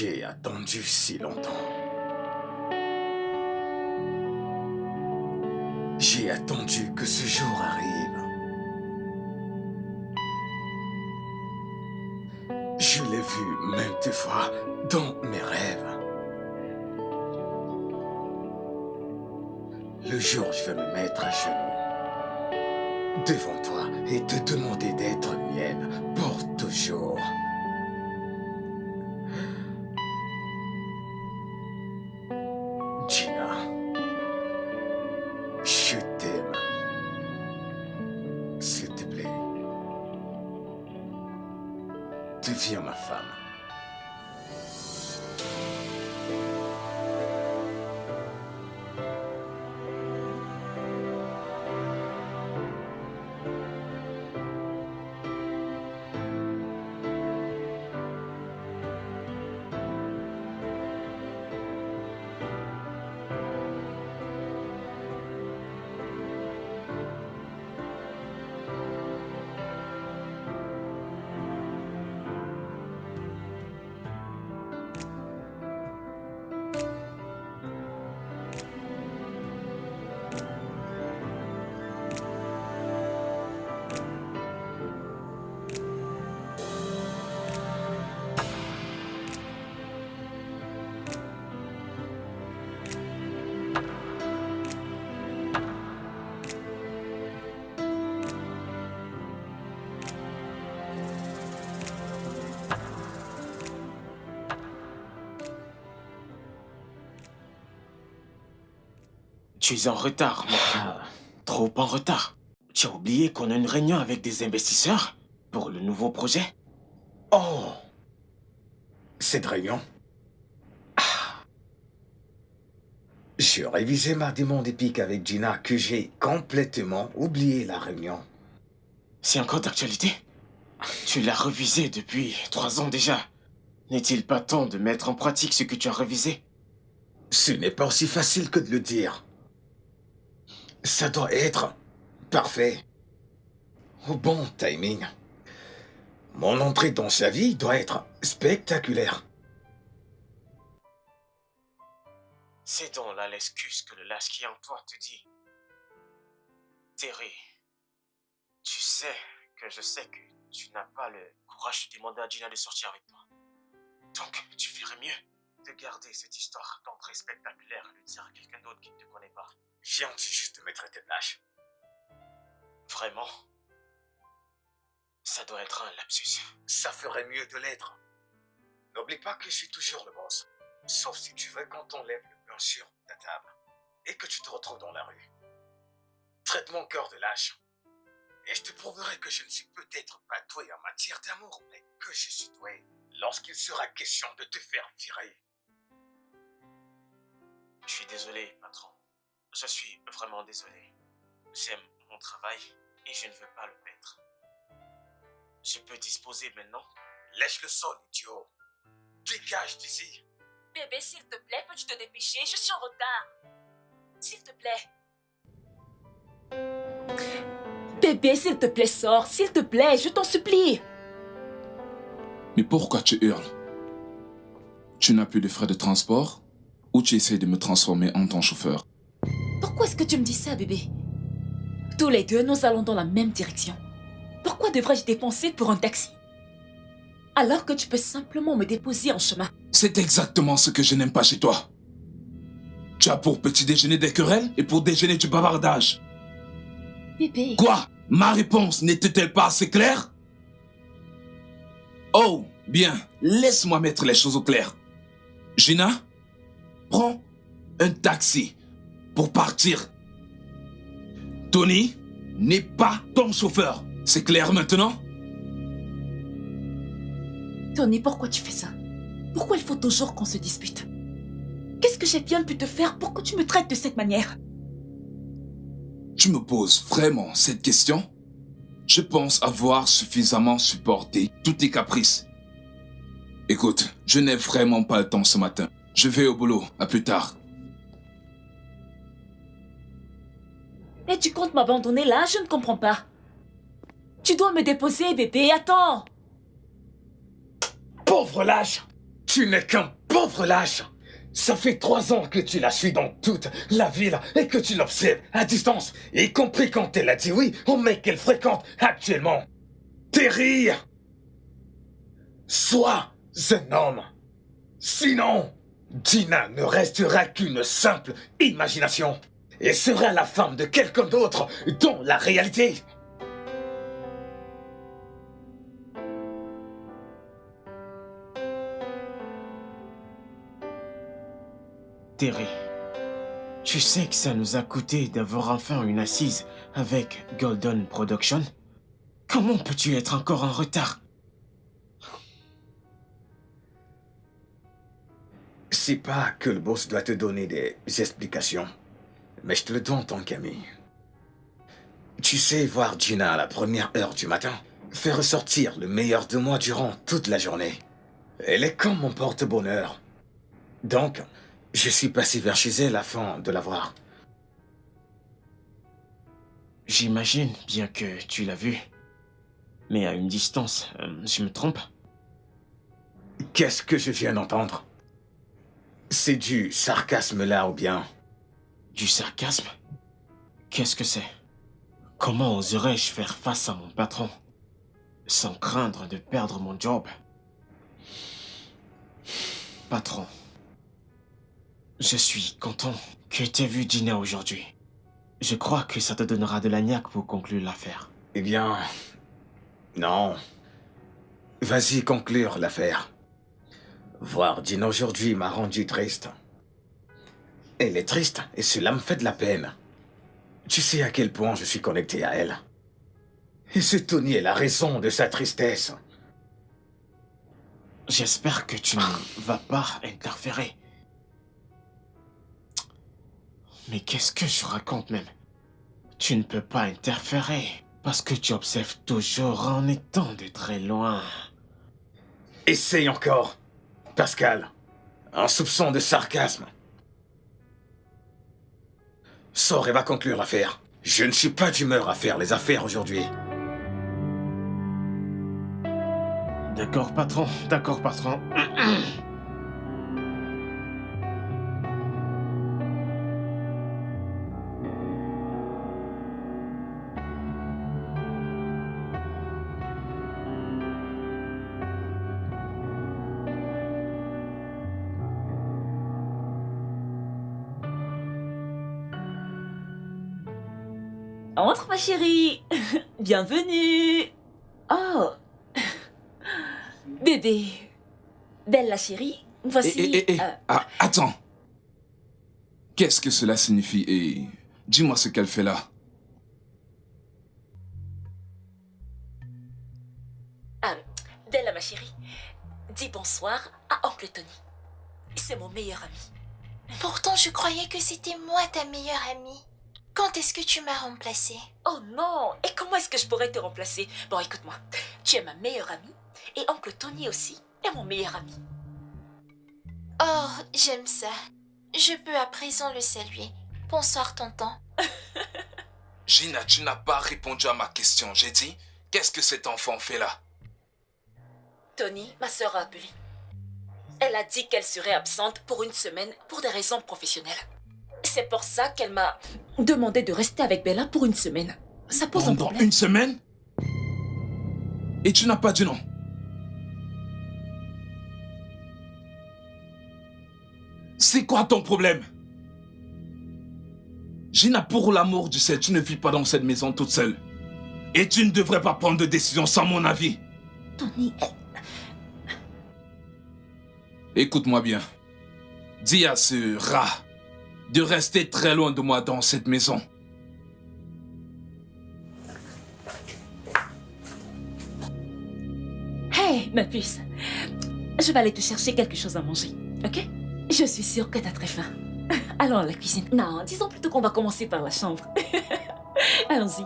J'ai attendu si longtemps. J'ai attendu que ce jour arrive. Je l'ai vu maintes fois dans mes rêves. Le jour où je vais me mettre à genoux devant toi et te demander d'être mienne pour toujours. Gina, je t'aime. S'il te plaît, deviens ma femme. Tu es en retard, mon frère. Trop en retard. Tu as oublié qu'on a une réunion avec des investisseurs pour le nouveau projet? Oh! Cette réunion? J'ai révisé mardi monde épique avec Gina que j'ai complètement oublié la réunion. C'est encore d'actualité? Tu l'as revisé depuis 3 ans déjà. N'est-il pas temps de mettre en pratique ce que tu as révisé? Ce n'est pas aussi facile que de le dire. Ça doit être parfait. Au bon timing. Mon entrée dans sa vie doit être spectaculaire. C'est donc là l'excuse que le lâche qui est en toi te dit. Terry, tu sais que je sais que tu n'as pas le courage de demander à Gina de sortir avec toi. Donc, tu ferais mieux de garder cette histoire d'entrée spectaculaire et de dire à quelqu'un d'autre qui ne te connaît pas. Viens-tu juste de me traiter de lâche? Vraiment? Ça doit être un lapsus. Ça ferait mieux de l'être. N'oublie pas que je suis toujours le boss. Sauf si tu veux qu'on t'enlève le pain sur ta table et que tu te retrouves dans la rue. Traite mon cœur de lâche. Et je te prouverai que je ne suis peut-être pas doué en matière d'amour, mais que je suis doué lorsqu'il sera question de te faire virer. Je suis désolé, patron. Je suis vraiment désolé. J'aime mon travail et je ne veux pas le perdre. Je peux disposer maintenant? Lèche le sol, idiot. Dégage d'ici. Bébé, s'il te plaît, peux-tu te dépêcher? Je suis en retard. S'il te plaît. Bébé, s'il te plaît, sors. S'il te plaît, je t'en supplie. Mais pourquoi tu hurles? Tu n'as plus de frais de transport ou tu essaies de me transformer en ton chauffeur? Pourquoi est-ce que tu me dis ça, bébé? Tous les deux, nous allons dans la même direction. Pourquoi devrais-je dépenser pour un taxi? Alors que tu peux simplement me déposer en chemin. C'est exactement ce que je n'aime pas chez toi. Tu as pour petit déjeuner des querelles et pour déjeuner du bavardage. Bébé... Quoi? Ma réponse n'était-elle pas assez claire? Oh, bien, laisse-moi mettre les choses au clair. Gina, prends un taxi pour partir. Tony n'est pas ton chauffeur. C'est clair maintenant? Tony, pourquoi tu fais ça? Pourquoi il faut toujours qu'on se dispute? Qu'est-ce que j'ai bien pu te faire pour que tu me traites de cette manière? Tu me poses vraiment cette question? Je pense avoir suffisamment supporté tous tes caprices. Écoute, je n'ai vraiment pas le temps ce matin. Je vais au boulot. À plus tard. Et tu comptes m'abandonner là? Je ne comprends pas. Tu dois me déposer, bébé. Attends! Pauvre lâche! Tu n'es qu'un pauvre lâche. Ça fait 3 ans que tu la suis dans toute la ville et que tu l'observes à distance, y compris quand elle a dit oui au mec qu'elle fréquente actuellement. Terry, sois un homme. Sinon, Gina ne restera qu'une simple imagination et sera la femme de quelqu'un d'autre dans la réalité. Terry, tu sais que ça nous a coûté d'avoir enfin une assise avec Golden Production? Comment peux-tu être encore en retard? C'est pas que le boss doit te donner des explications, mais je te le dois en tant qu'ami. Tu sais, voir Gina à la première heure du matin fait ressortir le meilleur de moi durant toute la journée. Elle est comme mon porte-bonheur. Donc, je suis passé vers chez elle afin de la voir. J'imagine bien que tu l'as vue. Mais à une distance, je me trompe? Qu'est-ce que je viens d'entendre? C'est du sarcasme là ou bien? Du sarcasme? Qu'est-ce que c'est? Comment oserais-je faire face à mon patron sans craindre de perdre mon job? Patron, je suis content que tu aies vu Gina aujourd'hui. Je crois que ça te donnera de la niaque pour conclure l'affaire. Eh bien... non. Vas-y conclure l'affaire. Voir Gina aujourd'hui m'a rendu triste. Elle est triste et cela me fait de la peine. Tu sais à quel point je suis connecté à elle. Et ce Tony est la raison de sa tristesse. J'espère que tu ne vas pas interférer. Mais qu'est-ce que je raconte même? Tu ne peux pas interférer parce que tu observes toujours en étant de très loin. Essaye encore, Pascal. Un soupçon de sarcasme. Sors et va conclure l'affaire. Je ne suis pas d'humeur à faire les affaires aujourd'hui. D'accord, patron. D'accord, patron. Entre, ma chérie. Bienvenue. Oh. Bébé. Belle la chérie. Voici... Ah, attends. Qu'est-ce que cela signifie et dis-moi ce qu'elle fait là. Belle ma chérie. Dis bonsoir à Oncle Tony. C'est mon meilleur ami. Pourtant, je croyais que c'était moi ta meilleure amie. Quand est-ce que tu m'as remplacée? Oh non. Et comment est-ce que je pourrais te remplacer? Bon, écoute-moi. Tu es ma meilleure amie. Et Oncle Tony aussi est mon meilleur ami. Oh, j'aime ça. Je peux à présent le saluer. Bonsoir, tonton. Gina, tu n'as pas répondu à ma question. J'ai dit, qu'est-ce que cet enfant fait là? Tony, ma sœur a appelé. Elle a dit qu'elle serait absente pour une semaine pour des raisons professionnelles. C'est pour ça qu'elle m'a demandé de rester avec Bella pour une semaine. Ça pose un Pendant problème. une semaine? Et tu n'as pas dit non? C'est quoi ton problème? Gina, pour l'amour du ciel, tu ne vis pas dans cette maison toute seule. Et tu ne devrais pas prendre de décision sans mon avis. Tony... Écoute-moi bien. Dis à ce rat de rester très loin de moi dans cette maison. Hey, ma puce. Je vais aller te chercher quelque chose à manger, ok? Je suis sûre que t'as très faim. Allons à la cuisine. Non, disons plutôt qu'on va commencer par la chambre. Allons-y.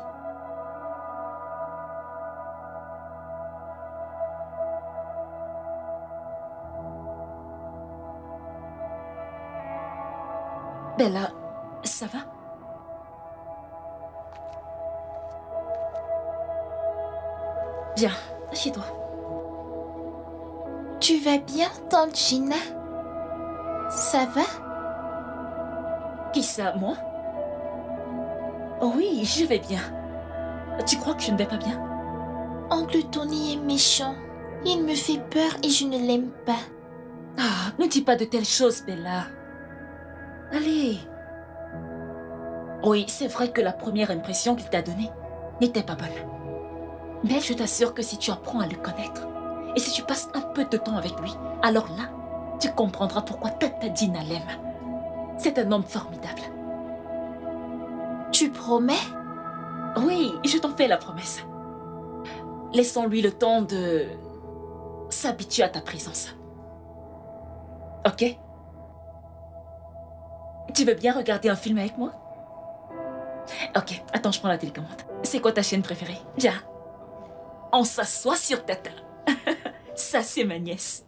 Bella, ça va? Viens, assieds-toi. Tu vas bien, tante Gina? Ça va? Qui ça, moi? Oui, je vais bien. Tu crois que je ne vais pas bien? Oncle Tony est méchant. Il me fait peur et je ne l'aime pas. Ah, ne dis pas de telles choses, Bella. Allez. Oui, c'est vrai que la première impression qu'il t'a donnée n'était pas bonne. Mais je t'assure que si tu apprends à le connaître, et si tu passes un peu de temps avec lui, alors là, tu comprendras pourquoi Tata Gina l'aime. C'est un homme formidable. Tu promets? Oui, je t'en fais la promesse. Laissons-lui le temps de s'habituer à ta présence. Ok? Tu veux bien regarder un film avec moi? Ok, attends, je prends la télécommande. C'est quoi ta chaîne préférée? Viens. On s'assoit sur Tata. Ça, c'est ma nièce.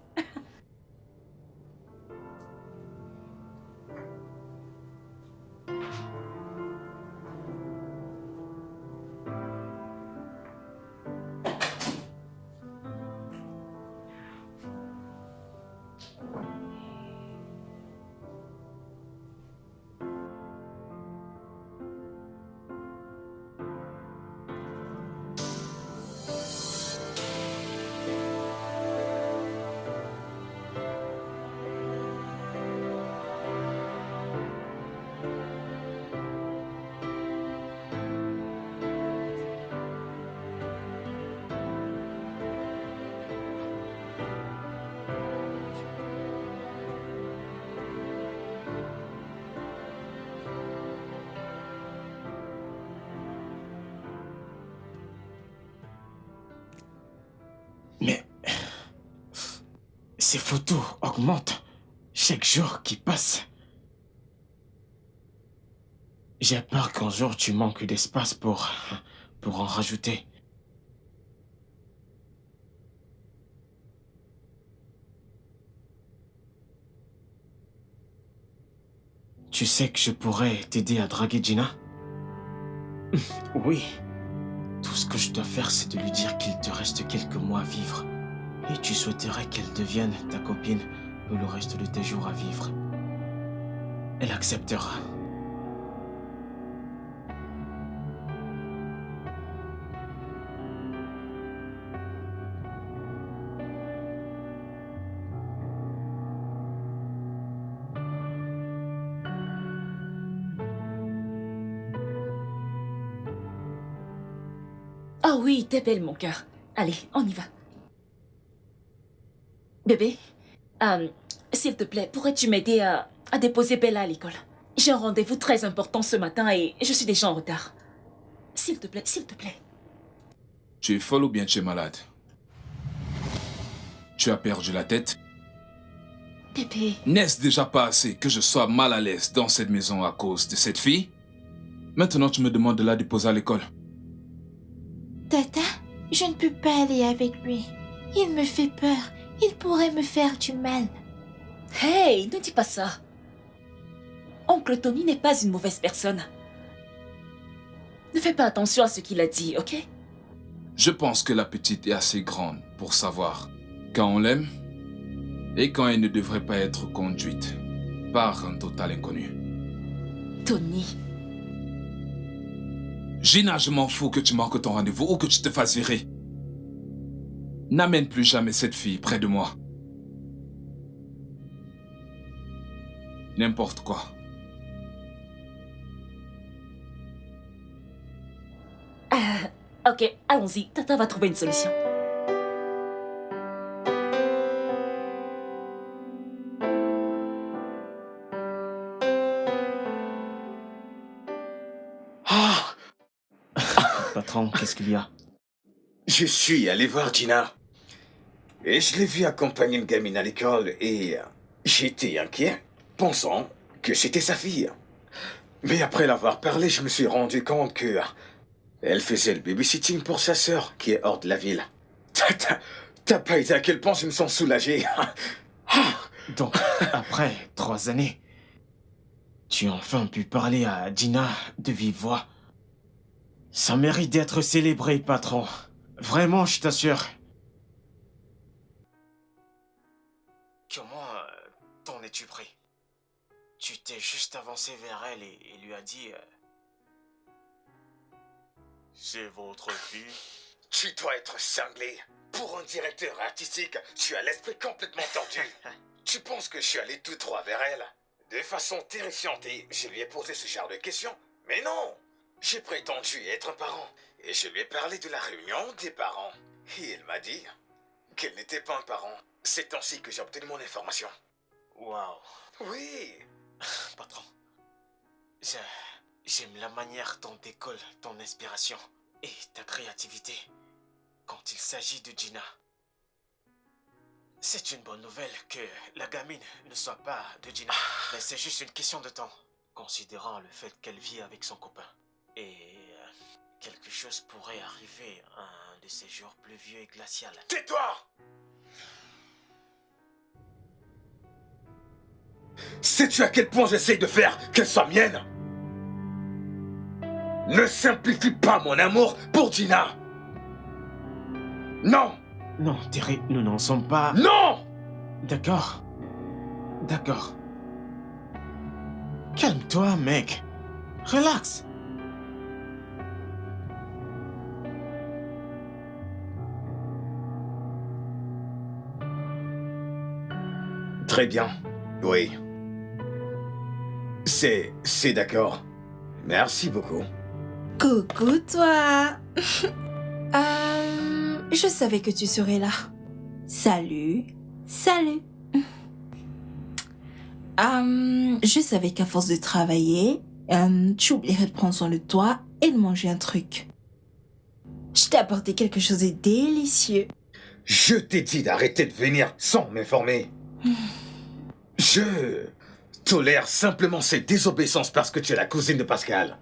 Mais ces photos augmentent chaque jour qui passe. J'ai peur qu'un jour tu manques d'espace pour en rajouter. Tu sais que je pourrais t'aider à draguer Gina? Oui. Tout ce que je dois faire, c'est de lui dire qu'il te reste quelques mois à vivre. Et tu souhaiterais qu'elle devienne ta copine pour le reste de tes jours à vivre. Elle acceptera. Ah oui, t'es belle, mon cœur. Allez, on y va. Bébé, s'il te plaît, pourrais-tu m'aider à déposer Bella à l'école? J'ai un rendez-vous très important ce matin et je suis déjà en retard. S'il te plaît, s'il te plaît. Tu es folle ou bien tu es malade? Tu as perdu la tête? Bébé. N'est-ce déjà pas assez que je sois mal à l'aise dans cette maison à cause de cette fille? Maintenant, tu me demandes de la déposer à l'école. Tata, je ne peux pas aller avec lui. Il me fait peur. Il pourrait me faire du mal. Hey, ne dis pas ça. Oncle Tony n'est pas une mauvaise personne. Ne fais pas attention à ce qu'il a dit, ok? Je pense que la petite est assez grande pour savoir quand on l'aime et quand elle ne devrait pas être conduite par un total inconnu. Tony. Gina, je m'en fous que tu manques ton rendez-vous ou que tu te fasses virer. N'amène plus jamais cette fille près de moi. N'importe quoi. Ok, allons-y. Tata va trouver une solution. Ah! Patron, qu'est-ce qu'il y a? Je suis allé voir Gina. Et je l'ai vue accompagner une gamine à l'école et j'étais inquiet, pensant que c'était sa fille. Mais après l'avoir parlé, je me suis rendu compte que elle faisait le babysitting pour sa sœur qui est hors de la ville. T'as pas idée à quel point je me sens soulagé. Donc, après 3 années, tu as enfin pu parler à Gina de vive voix. Ça mérite d'être célébré, patron. Vraiment, je t'assure. t'es-tu pris? Tu t'es juste avancé vers elle et lui as dit... C'est votre fille? Tu dois être cinglé. Pour un directeur artistique, tu as l'esprit complètement tordu. Tu penses que je suis allé tout droit vers elle? De façon terrifiante, et je lui ai posé ce genre de questions. Mais non! J'ai prétendu être un parent. Et je lui ai parlé de la réunion des parents. Et elle m'a dit qu'elle n'était pas un parent. C'est ainsi que j'ai obtenu mon information. Waouh. Oui. Patron, j'aime la manière dont décolle ton inspiration et ta créativité quand il s'agit de Gina. C'est une bonne nouvelle que la gamine ne soit pas de Gina, mais c'est juste une question de temps, considérant le fait qu'elle vit avec son copain. Et quelque chose pourrait arriver un de ces jours pluvieux et glaciaux. Tais-toi! Sais-tu à quel point j'essaye de faire qu'elle soit mienne? Ne simplifie pas mon amour pour Gina! Non! Non, Terry, nous n'en sommes pas... Non! D'accord. D'accord. Calme-toi, mec. Relax. Très bien. Oui. C'est d'accord. Merci beaucoup. Coucou toi. Je savais que tu serais là. Salut. Salut. Je savais qu'à force de travailler, tu oublierais de prendre soin de toi et de manger un truc. Je t'ai apporté quelque chose de délicieux. Je t'ai dit d'arrêter de venir sans m'informer. Je tolère simplement cette désobéissance parce que tu es la cousine de Pascal.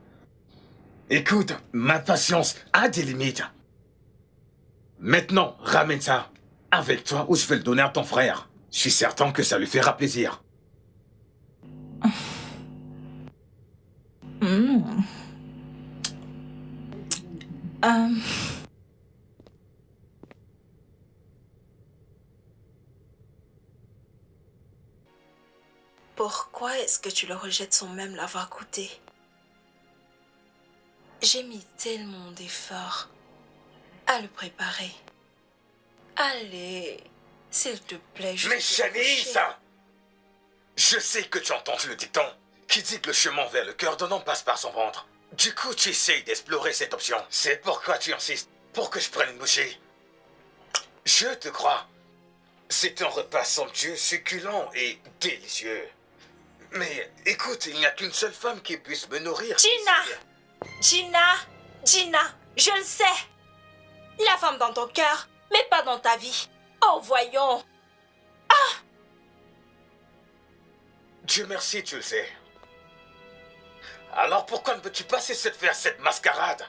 Écoute, ma patience a des limites. Maintenant, ramène ça avec toi ou je vais le donner à ton frère. Je suis certain que ça lui fera plaisir. Pourquoi est-ce que tu le rejettes sans même l'avoir goûté? J'ai mis tellement d'efforts à le préparer. Allez, s'il te plaît, je Mais Shanice, je sais que tu as entendu le dicton qui dit que le chemin vers le cœur d'un homme passe par son ventre. Du coup, tu essayes d'explorer cette option. C'est pourquoi tu insistes pour que je prenne une bouchée. Je te crois. C'est un repas somptueux, succulent et délicieux. Mais écoute, il n'y a qu'une seule femme qui puisse me nourrir. Gina, je le sais. La femme dans ton cœur, mais pas dans ta vie. Oh, voyons. Dieu merci, tu le sais. Alors pourquoi ne peux-tu pas cesser de faire cette mascarade?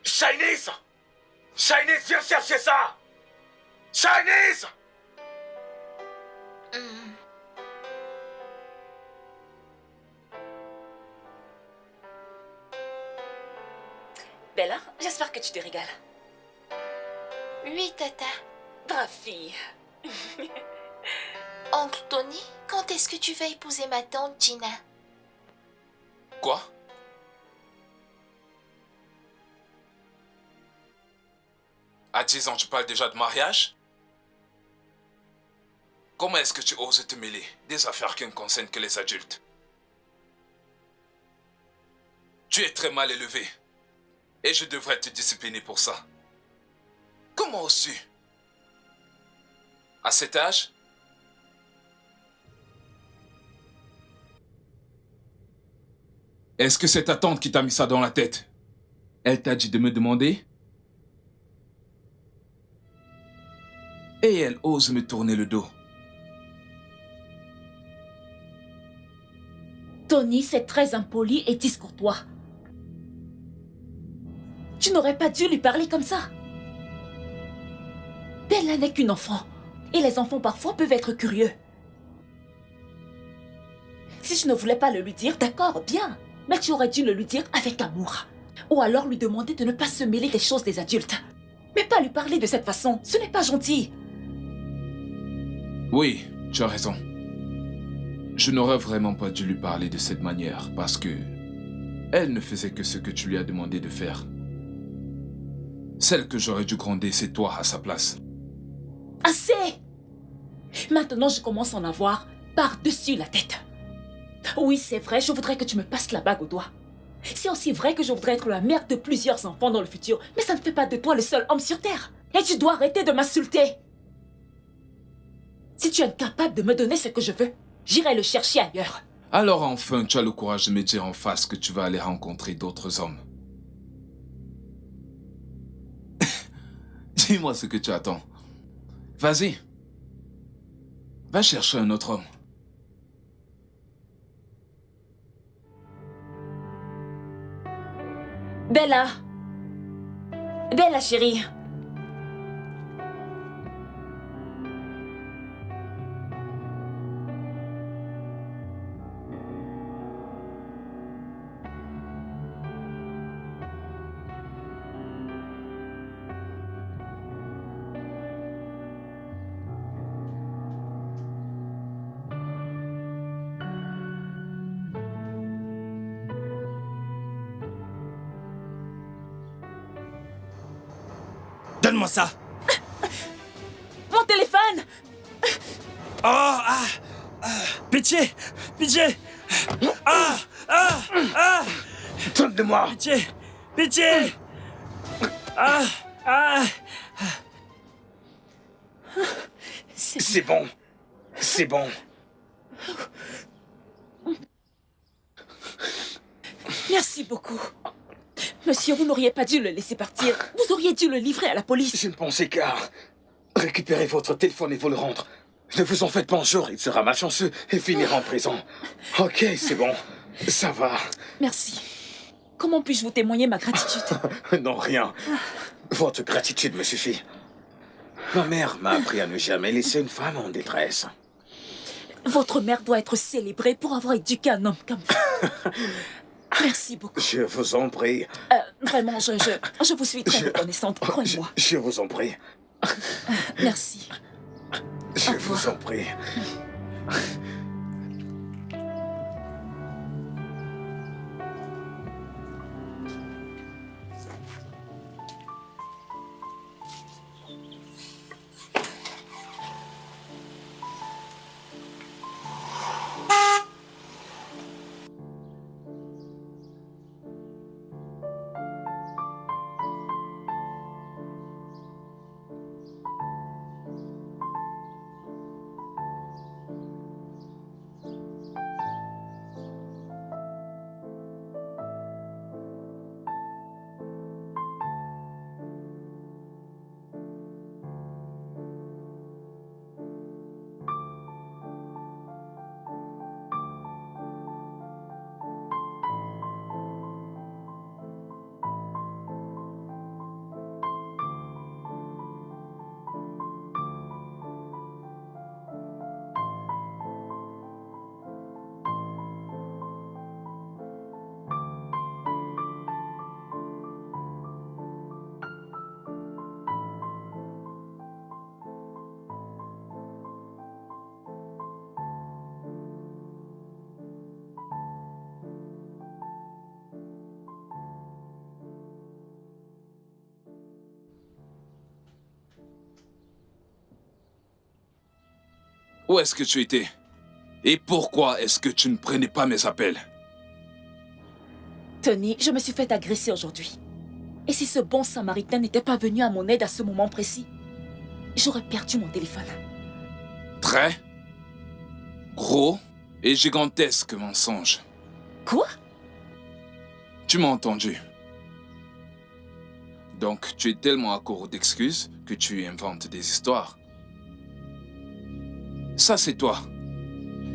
Shinice! Shinice, viens chercher ça! Shinice! Bella, j'espère que tu te régales. Oui, tata. Brave fille. Oncle Tony, quand est-ce que tu vas épouser ma tante Gina? Quoi? À 10 ans, tu parles déjà de mariage? Comment est-ce que tu oses te mêler des affaires qui ne concernent que les adultes? Tu es très mal élevé. Et je devrais te discipliner pour ça. Comment oses-tu? À cet âge? Est-ce que c'est ta tante qui t'a mis ça dans la tête? Elle t'a dit de me demander? Et elle ose me tourner le dos. Tony, c'est très impoli et discourtois. Tu n'aurais pas dû lui parler comme ça. Bella n'est qu'une enfant. Et les enfants parfois peuvent être curieux. Si je ne voulais pas le lui dire, d'accord, bien. Mais tu aurais dû le lui dire avec amour. Ou alors lui demander de ne pas se mêler des choses des adultes. Mais pas lui parler de cette façon, ce n'est pas gentil. Oui, Tu as raison. Je n'aurais vraiment pas dû lui parler de cette manière parce que elle ne faisait que ce que tu lui as demandé de faire. Celle que j'aurais dû gronder, c'est toi à sa place. Assez! Maintenant, je commence à en avoir par-dessus la tête. Oui, c'est vrai, je voudrais que tu me passes la bague au doigt. C'est aussi vrai que je voudrais être la mère de plusieurs enfants dans le futur, mais ça ne fait pas de toi le seul homme sur Terre. Et tu dois arrêter de m'insulter. Si tu es incapable de me donner ce que je veux, j'irai le chercher ailleurs. Alors enfin, tu as le courage de me dire en face que tu vas aller rencontrer d'autres hommes. Dis-moi ce que tu attends. Vas-y. Va chercher un autre homme. Bella! Bella, chérie! Donne-moi ça. Mon téléphone! Oh, ah, ah, pitié, pitié. Ah, ah, ah, Donne-moi. pitié, pitié. Ah, ah. C'est bon. C'est bon. Merci beaucoup. Monsieur, vous n'auriez pas dû le laisser partir. Vous auriez dû le livrer à la police. Je ne pensais qu'à récupérer votre téléphone et vous le rendre. Ne vous en faites pas un jour, il sera malchanceux et finira en prison. Ok, c'est bon. Ça va. Merci. Comment puis-je vous témoigner ma gratitude? Non, rien. Votre gratitude me suffit. Ma mère m'a appris à ne jamais laisser une femme en détresse. Votre mère doit être célébrée pour avoir éduqué un homme comme vous. Merci beaucoup. Je vous en prie. Vraiment, je vous suis très reconnaissante, croyez-moi. Je vous en prie. Merci. Je vous en prie. Où est-ce que tu étais? Et pourquoi est-ce que tu ne prenais pas mes appels? Tony, je me suis fait agresser aujourd'hui. Et si ce bon samaritain n'était pas venu à mon aide à ce moment précis, j'aurais perdu mon téléphone. Très gros et gigantesque mensonge. Quoi? Tu m'as entendu. Donc, tu es tellement à court d'excuses que tu inventes des histoires. Ça, c'est toi.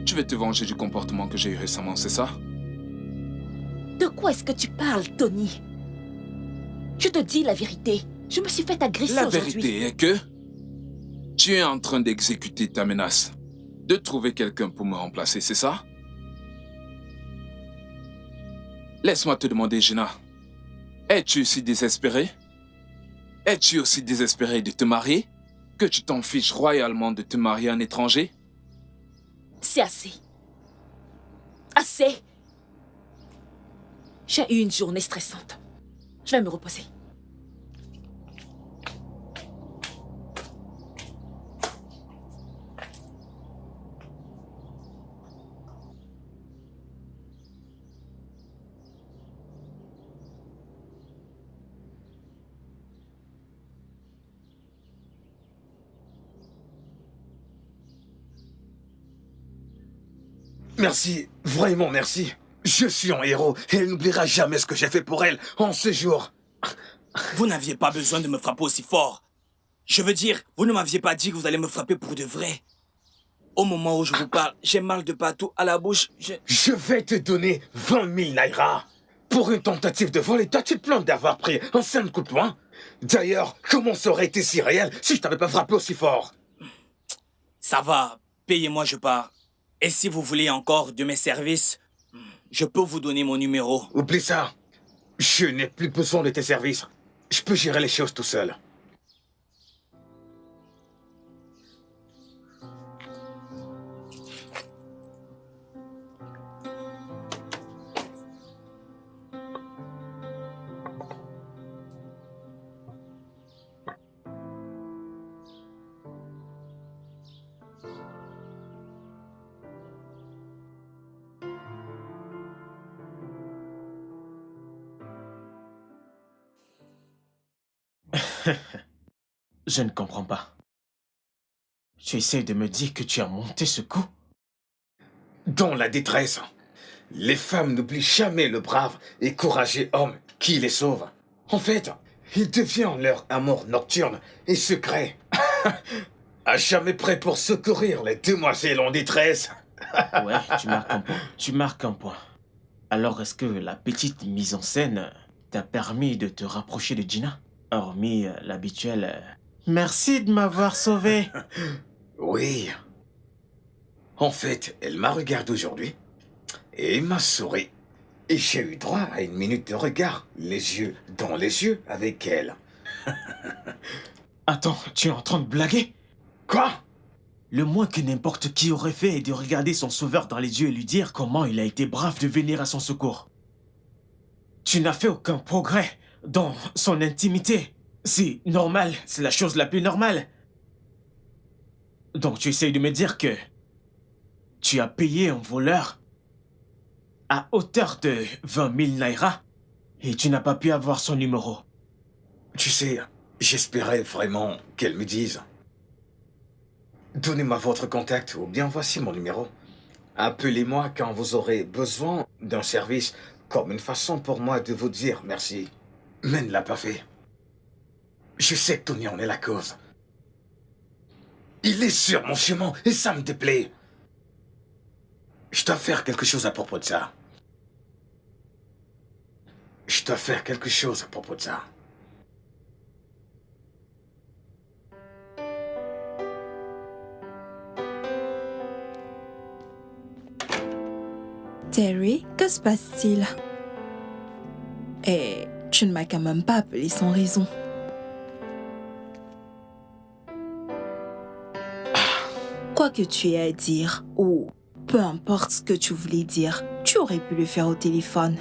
Tu veux te venger du comportement que j'ai eu récemment, c'est ça? De quoi est-ce que tu parles, Tony? Je te dis la vérité. Je me suis fait agresser La aujourd'hui. vérité est que tu es en train d'exécuter ta menace. De trouver quelqu'un pour me remplacer, c'est ça? Laisse-moi te demander, Gina. Es-tu aussi désespérée? Es-tu aussi désespérée de te marier que tu t'en fiches royalement de te marier à un étranger? C'est assez. Assez. J'ai eu une journée stressante. Je vais me reposer. Merci, vraiment merci. Je suis un héros et elle n'oubliera jamais ce que j'ai fait pour elle en ce jour. Vous n'aviez pas besoin de me frapper aussi fort. Je veux dire, vous ne m'aviez pas dit que vous allez me frapper pour de vrai. Au moment où je vous parle, j'ai mal de partout à la bouche. Je vais te donner 20 000 naira. Pour une tentative de vol, et toi tu te plains d'avoir pris un simple coup de poing. D'ailleurs, comment ça aurait été si réel si je t'avais pas frappé aussi fort? Ça va, payez-moi, je pars. Et si vous voulez encore de mes services, je peux vous donner mon numéro. Oublie ça. Je n'ai plus besoin de tes services. Je peux gérer les choses tout seul. Je ne comprends pas. Tu essaies de me dire que tu as monté ce coup? Dans la détresse, les femmes n'oublient jamais le brave et courageux homme qui les sauve. En fait, il devient leur amour nocturne et secret. À jamais prêt pour secourir les demoiselles en détresse. Ouais, tu marques un point. Alors est-ce que la petite mise en scène t'a permis de te rapprocher de Gina? Hormis l'habituel merci de m'avoir sauvé. Oui. En fait, elle m'a regardé aujourd'hui et m'a souri. Et j'ai eu droit à une minute de regard, les yeux dans les yeux avec elle. Attends, tu es en train de blaguer? Quoi? Le moins que n'importe qui aurait fait est de regarder son sauveur dans les yeux et lui dire comment il a été brave de venir à son secours. Tu n'as fait aucun progrès dans son intimité. C'est normal, c'est la chose la plus normale. Donc tu essayes de me dire que tu as payé un voleur à hauteur de 20 000 naira et tu n'as pas pu avoir son numéro. Tu sais, j'espérais vraiment qu'elle me dise. Donnez-moi votre contact ou bien voici mon numéro. Appelez-moi quand vous aurez besoin d'un service comme une façon pour moi de vous dire merci. Mais elle ne l'a pas fait. Je sais que Tony en est la cause. Il est sur mon chemin et ça me déplaît. Je dois faire quelque chose à propos de ça. Je dois faire quelque chose à propos de ça. Terry, que se passe-t-il? Et tu ne m'as quand même pas appelé sans raison. Quoi que tu aies à dire, ou peu importe ce que tu voulais dire, tu aurais pu le faire au téléphone.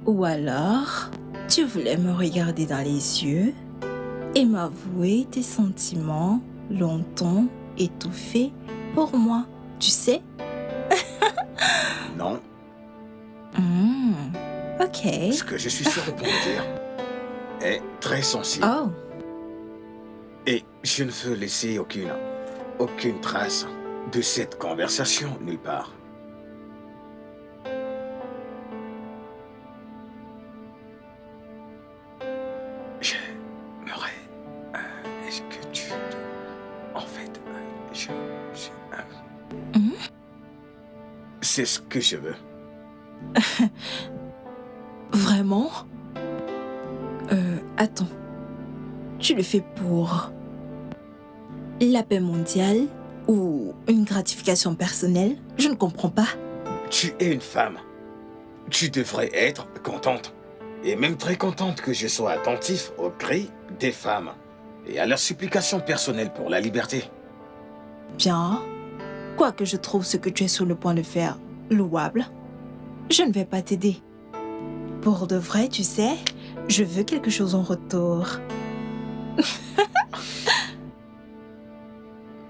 Ou alors, tu voulais me regarder dans les yeux et m'avouer tes sentiments longtemps étouffés pour moi, tu sais? Non. Ok. Ce que je suis sûr de pouvoir dire est très sensible. Oh. Et je ne veux laisser aucune trace de cette conversation nulle part. J'aimerais... Est-ce que tu... En fait, c'est ce que je veux. Vraiment? Attends. Tu le fais pour la paix mondiale ou une gratification personnelle? Je ne comprends pas. Tu es une femme. Tu devrais être contente. Et même très contente que je sois attentif aux cris des femmes et à leurs supplications personnelles pour la liberté. Bien. Quoique je trouve ce que tu es sur le point de faire louable, je ne vais pas t'aider. Pour de vrai, tu sais, je veux quelque chose en retour.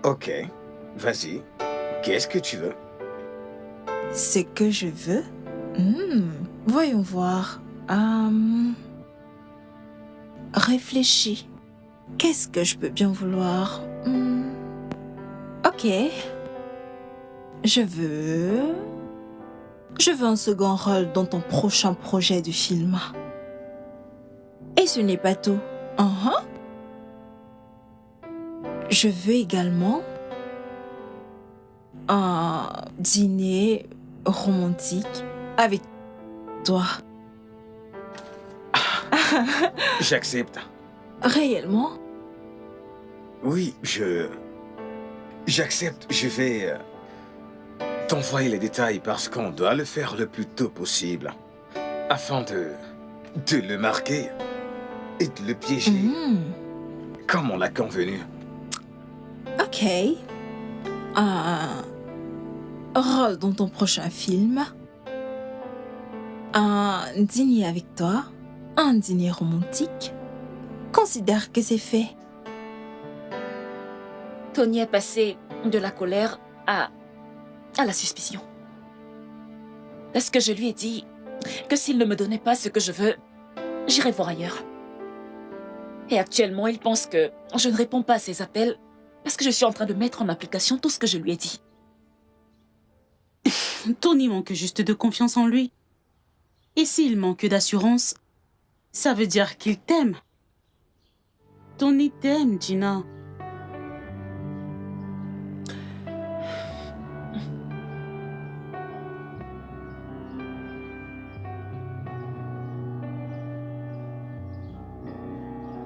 Ok, vas-y. Qu'est-ce que tu veux? Ce que je veux? Voyons voir. Réfléchis. Qu'est-ce que je peux bien vouloir? Ok. Je veux un second rôle dans ton prochain projet de film. Et ce n'est pas tout. Je veux également un dîner romantique avec toi. J'accepte. Réellement? Oui, j'accepte. Je vais t'envoyer les détails parce qu'on doit le faire le plus tôt possible. Afin de le marquer et de le piéger comme on l'a convenu. Ok. Un rôle dans ton prochain film. Un dîner avec toi. Un dîner romantique. Considère que c'est fait. Tony est passé de la colère à la suspicion. Parce que je lui ai dit que s'il ne me donnait pas ce que je veux, j'irai voir ailleurs. Et actuellement, il pense que je ne réponds pas à ses appels parce que je suis en train de mettre en application tout ce que je lui ai dit. Tony manque juste de confiance en lui. Et s'il manque d'assurance, ça veut dire qu'il t'aime. Tony t'aime, Gina.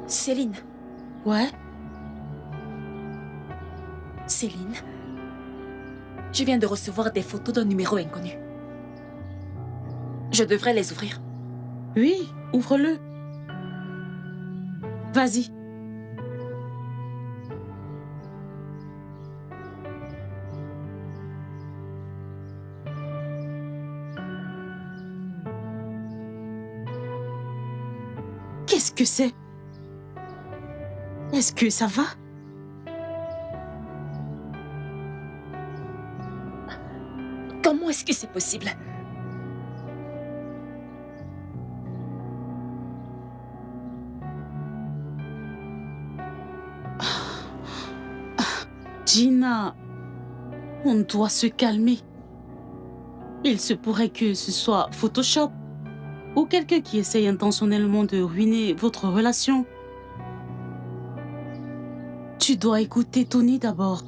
Céline. Ouais? Céline. Je viens de recevoir des photos d'un numéro inconnu. Je devrais les ouvrir. Oui, ouvre-le. Vas-y. Qu'est-ce que c'est? Est-ce que ça va? Comment est-ce que c'est possible? Gina, on doit se calmer. Il se pourrait que ce soit Photoshop ou quelqu'un qui essaye intentionnellement de ruiner votre relation. Tu dois écouter Tony d'abord.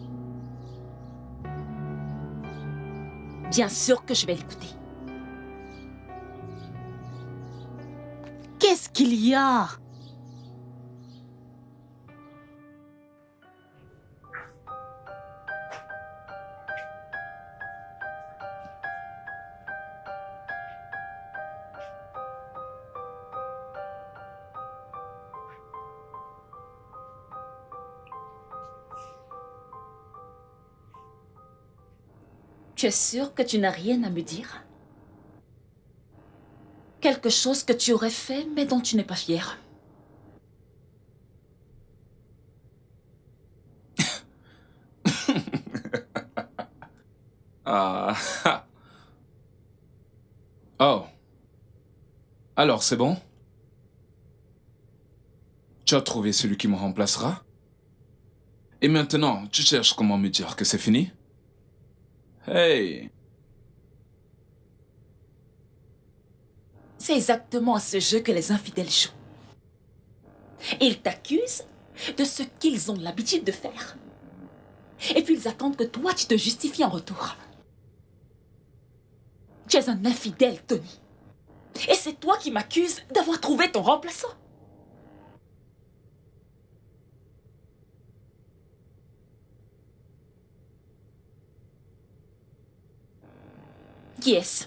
Bien sûr que je vais l'écouter. Qu'est-ce qu'il y a? Tu es sûr que tu n'as rien à me dire? Quelque chose que tu aurais fait mais dont tu n'es pas fier. Ah. Oh. Alors, c'est bon? Tu as trouvé celui qui me remplacera? Et maintenant, tu cherches comment me dire que c'est fini? Hey! C'est exactement à ce jeu que les infidèles jouent. Ils t'accusent de ce qu'ils ont l'habitude de faire. Et puis ils attendent que toi, tu te justifies en retour. Tu es un infidèle, Tony. Et c'est toi qui m'accuses d'avoir trouvé ton remplaçant. Qui est-ce?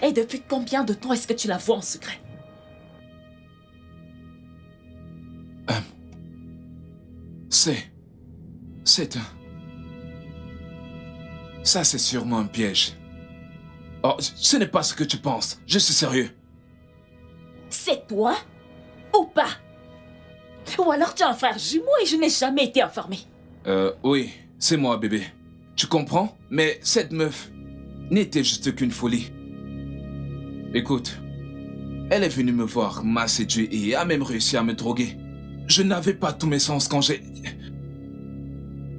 Et depuis combien de temps est-ce que tu la vois en secret? C'est un... Ça, c'est sûrement un piège. Oh, ce n'est pas ce que tu penses. Je suis sérieux. C'est toi ou pas? Ou alors tu as un frère jumeau et je n'ai jamais été informée. Oui, c'est moi, bébé. Tu comprends? Mais cette meuf n'était juste qu'une folie. Écoute, elle est venue me voir, m'a séduit et a même réussi à me droguer. Je n'avais pas tous mes sens quand j'ai...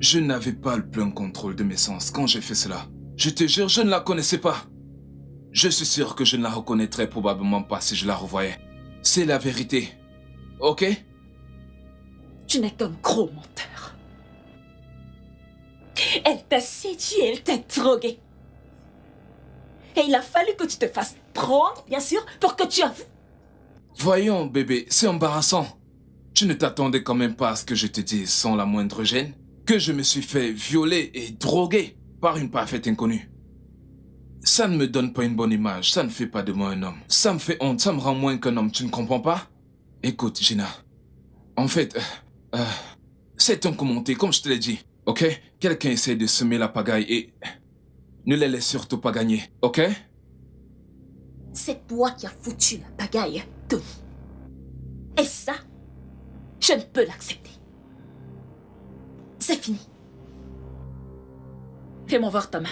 Je n'avais pas le plein contrôle de mes sens quand j'ai fait cela. Je te jure, je ne la connaissais pas. Je suis sûr que je ne la reconnaîtrais probablement pas si je la revoyais. C'est la vérité. Ok? Tu n'es qu'un gros menteur. Elle t'a séduit et elle t'a drogué. Et il a fallu que tu te fasses prendre, bien sûr, pour que tu avoues. Voyons, bébé, c'est embarrassant. Tu ne t'attendais quand même pas à ce que je te dise sans la moindre gêne que je me suis fait violer et droguer par une parfaite inconnue. Ça ne me donne pas une bonne image, ça ne fait pas de moi un homme. Ça me fait honte, ça me rend moins qu'un homme, tu ne comprends pas? Écoute, Gina, en fait, c'est un commenté, comme je te l'ai dit, ok? Quelqu'un essaie de semer la pagaille et ne les laisse surtout pas gagner, ok? C'est toi qui as foutu la pagaille, Tony. Et ça, je ne peux l'accepter. C'est fini. Fais-moi voir ta main.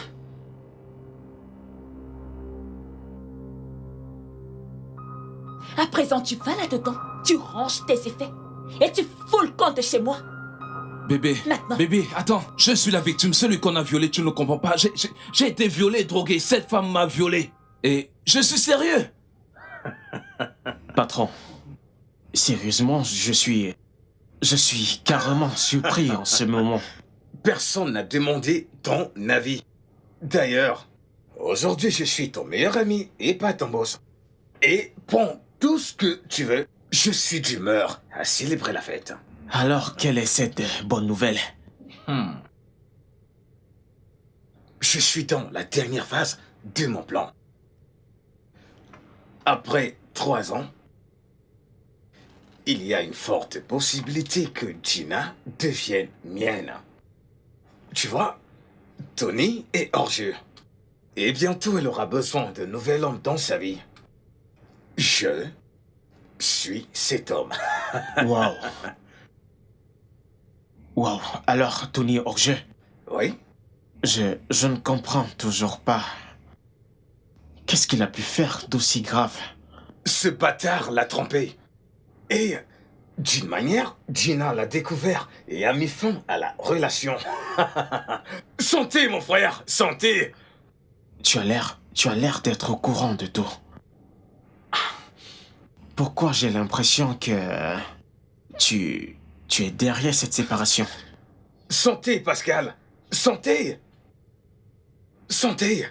À présent, tu vas là-dedans, tu ranges tes effets et tu fous le camp de chez moi. Bébé, Maintenant. bébé, attends, je suis la victime, celui qu'on a violé, tu ne le comprends pas. J'ai été violé, drogué, cette femme m'a violé. Et je suis sérieux. Patron, sérieusement, je suis carrément surpris en ce moment. Personne n'a demandé ton avis. D'ailleurs, aujourd'hui, je suis ton meilleur ami et pas ton boss. Et prends tout ce que tu veux. Je suis d'humeur à célébrer la fête. Alors, quelle est cette bonne nouvelle? Je suis dans la dernière phase de mon plan. Après 3 ans, il y a une forte possibilité que Gina devienne mienne. Tu vois, Tony est hors jeu. Et bientôt, elle aura besoin d'un nouvel homme dans sa vie. Je suis cet homme. Waouh. Waouh. Alors, Tony hors jeu. Oui? Je ne comprends toujours pas. Qu'est-ce qu'il a pu faire d'aussi grave? Ce bâtard l'a trompé. Et d'une manière, Gina l'a découvert et a mis fin à la relation. Santé, mon frère, santé! Tu as l'air d'être au courant de tout. Pourquoi j'ai l'impression que tu es derrière cette séparation? Santé, Pascal! Santé! Santé!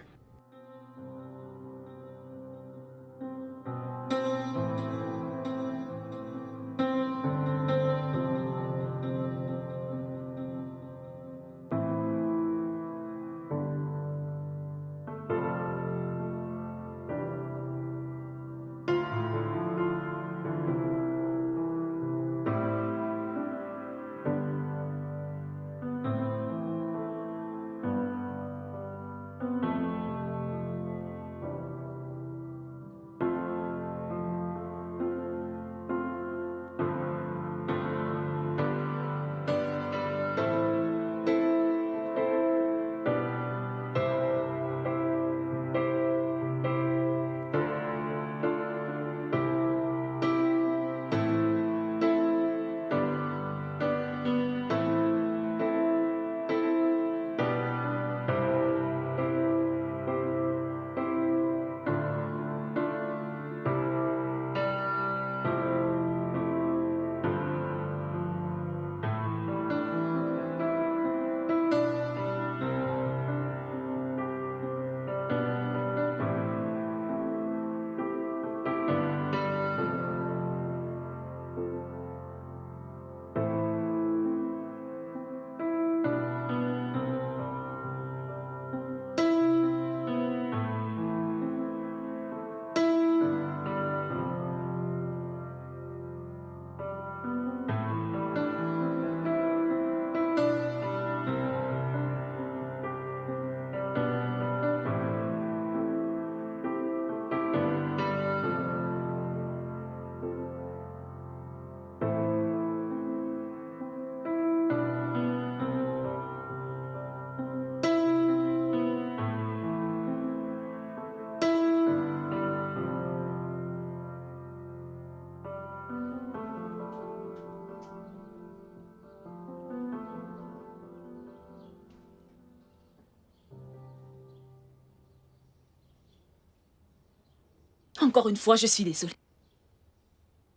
Encore une fois, je suis désolée.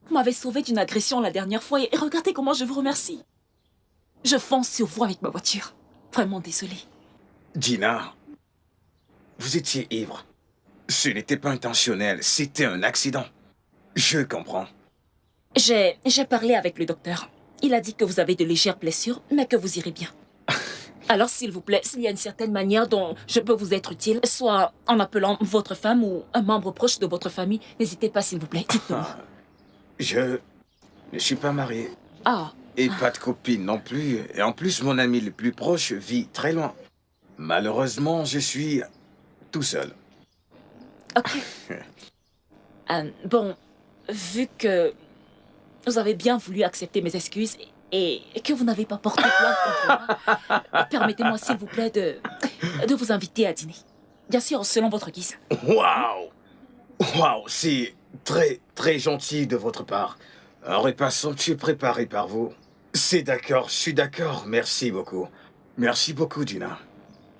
Vous m'avez sauvé d'une agression la dernière fois et regardez comment je vous remercie. Je fonce sur vous avec ma voiture. Vraiment désolée. Dina, vous étiez ivre. Ce n'était pas intentionnel, c'était un accident. Je comprends. J'ai parlé avec le docteur. Il a dit que vous avez de légères blessures, mais que vous irez bien. Alors, s'il vous plaît, s'il y a une certaine manière dont je peux vous être utile, soit en appelant votre femme ou un membre proche de votre famille, n'hésitez pas, s'il vous plaît. Dites-moi. Je ne suis pas marié. Ah, Et pas de copine non plus. Et en plus, mon ami le plus proche vit très loin. Malheureusement, je suis tout seul. ok. Bon, vu que vous avez bien voulu accepter mes excuses et que vous n'avez pas porté plainte contre moi, permettez-moi, s'il vous plaît, de vous inviter à dîner. Bien sûr, selon votre guise. Waouh! Waouh, c'est très, très gentil de votre part. Un repas somptueux préparé par vous. C'est d'accord, je suis d'accord. Merci beaucoup. Merci beaucoup, Dina.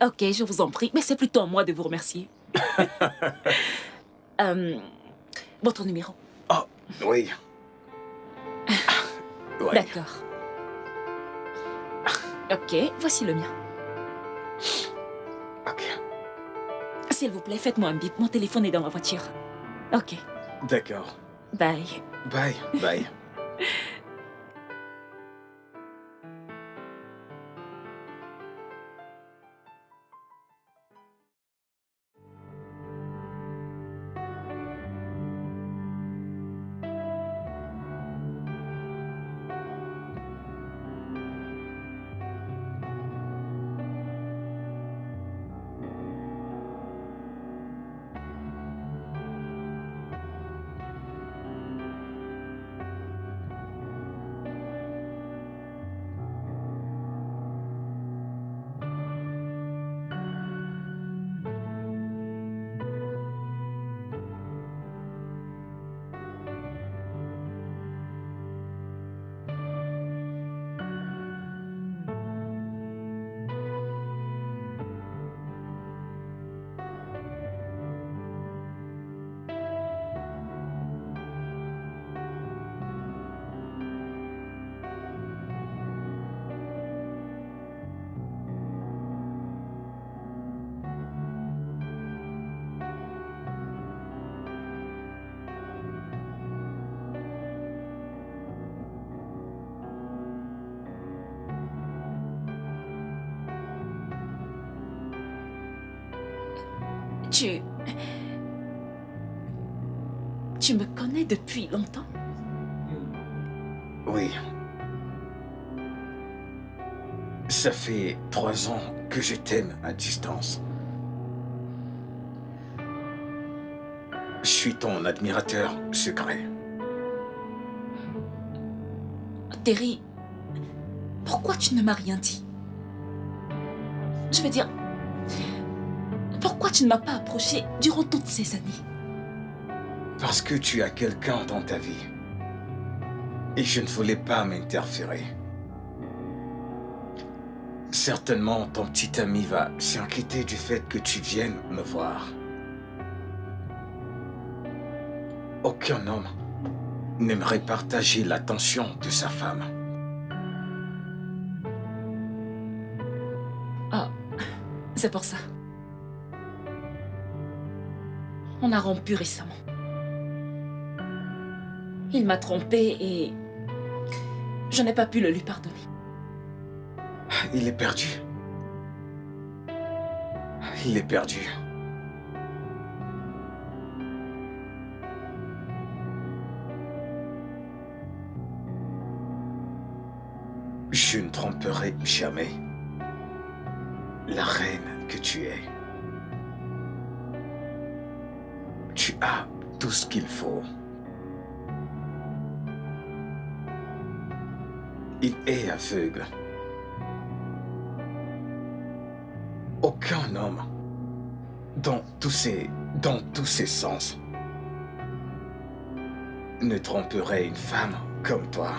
Ok, je vous en prie, mais c'est plutôt à moi de vous remercier. Votre numéro. Oh, oui. Ouais. D'accord. Ok, voici le mien. Ok. S'il vous plaît, faites-moi un bip. Mon téléphone est dans ma voiture. Ok, D'accord. bye. Bye, bye. Tu me connais depuis longtemps? Oui. Ça fait 3 ans que je t'aime à distance. Je suis ton admirateur secret. Terry, pourquoi tu ne m'as rien dit? Je veux dire, pourquoi tu ne m'as pas approché durant toutes ces années? Parce que tu as quelqu'un dans ta vie. Et je ne voulais pas m'interférer. Certainement, ton petit ami va s'inquiéter du fait que tu viennes me voir. Aucun homme n'aimerait partager l'attention de sa femme. Ah, c'est pour ça. On a rompu récemment. Il m'a trompée et je n'ai pas pu le lui pardonner. Il est perdu. Il est perdu. Je ne tromperai jamais la reine que tu es. Tu as tout ce qu'il faut. Il est aveugle. Aucun homme, dans tous ses sens, ne tromperait une femme comme toi.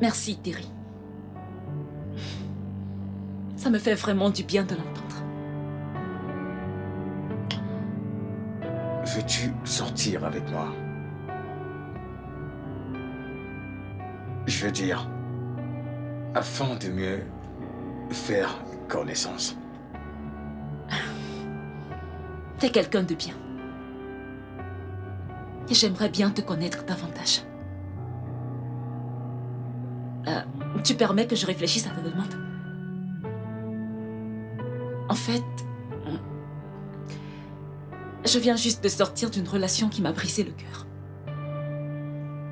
Merci, Terry. Ça me fait vraiment du bien de l'entendre. Veux-tu sortir avec moi? Je veux dire, afin de mieux faire connaissance. T'es quelqu'un de bien. Et j'aimerais bien te connaître davantage. Tu permets que je réfléchisse à ta demande? En fait, je viens juste de sortir d'une relation qui m'a brisé le cœur.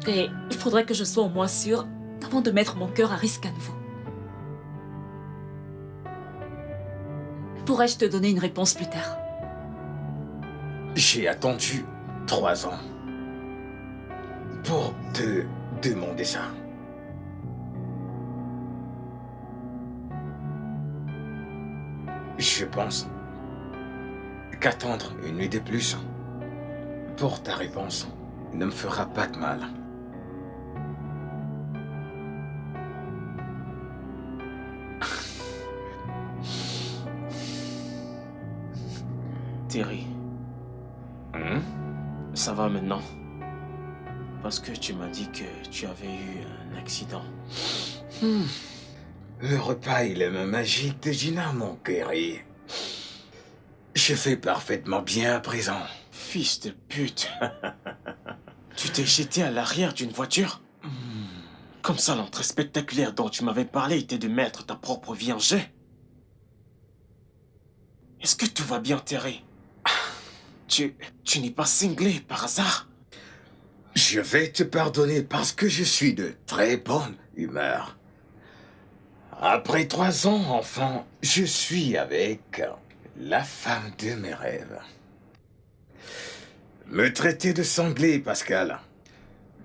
Et il faudrait que je sois au moins sûre avant de mettre mon cœur à risque à nouveau. Pourrais-je te donner une réponse plus tard? J'ai attendu 3 ans pour te demander ça. Je pense qu'attendre une nuit de plus pour ta réponse ne me fera pas de mal. Terry, ça va maintenant? Parce que tu m'as dit que tu avais eu un accident. Le repas et les mains magiques de Gina m'ont guéri. Je fais parfaitement bien à présent. Fils de pute. Tu t'es jeté à l'arrière d'une voiture? Comme ça, l'entrée spectaculaire dont tu m'avais parlé était de mettre ta propre vie en jeu. Est-ce que tout va bien, Terry? Tu n'es pas cinglé par hasard? Je vais te pardonner parce que je suis de très bonne humeur. Après 3 ans, enfant, je suis avec la femme de mes rêves. Me traiter de cinglé, Pascal,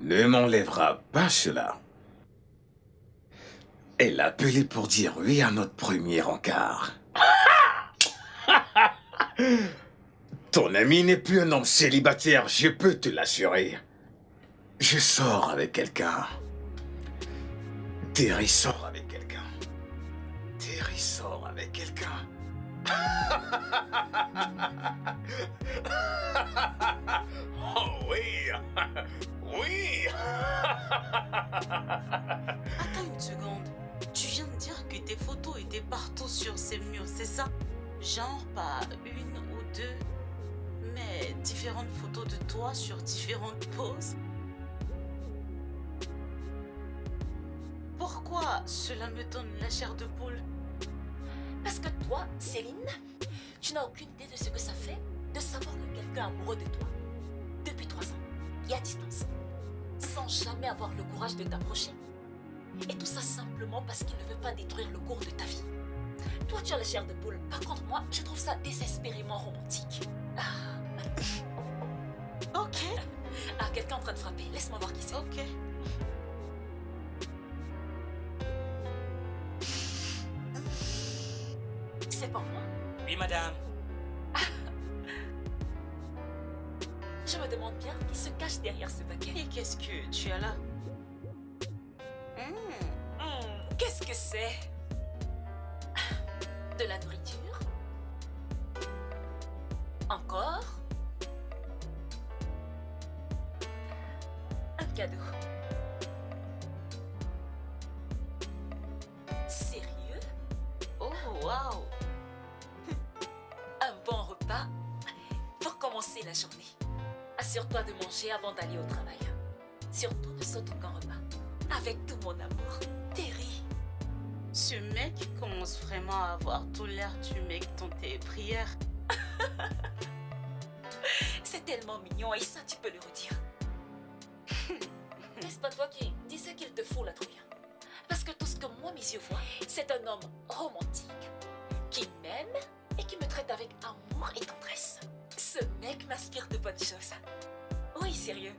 ne m'enlèvera pas cela. Elle a appelé pour dire oui à notre premier encart. Ton ami n'est plus un homme célibataire, je peux te l'assurer. Je sors avec quelqu'un. Terry sort avec quelqu'un. Terry sort avec quelqu'un. Oh oui. Oui. Attends une seconde. Tu viens de dire que tes photos étaient partout sur ces murs, c'est ça? Genre pas une ou deux, mais différentes photos de toi sur différentes poses. Pourquoi cela me donne la chair de poule? Parce que toi, Céline, tu n'as aucune idée de ce que ça fait de savoir que quelqu'un est amoureux de toi depuis 3 ans et à distance, sans jamais avoir le courage de t'approcher. Et tout ça simplement parce qu'il ne veut pas détruire le cours de ta vie. Toi, tu as la chair de poule. Par contre, moi, je trouve ça désespérément romantique. Ok, Ah, quelqu'un en train de frapper. Laisse-moi voir qui c'est. ok. C'est pour moi. Oui, madame. Je me demande bien qui se cache derrière ce paquet. Et qu'est-ce que tu as là? Qu'est-ce que c'est? De la nourriture? Encore? Un cadeau. Sérieux? Oh, waouh! Un bon repas pour commencer la journée. Assure-toi de manger avant d'aller au travail. Surtout ne saute aucun repas. Avec tout mon amour, Terry. Ce mec commence vraiment à avoir tout l'air du mec dans tes prières. C'est tellement mignon et ça tu peux le redire. N'est-ce pas toi qui disais qu'il te fout la trouille? Parce que tout ce que moi mes yeux voient, c'est un homme romantique qui m'aime et qui me traite avec amour et tendresse. Ce mec m'inspire de bonnes choses. Oui, sérieux.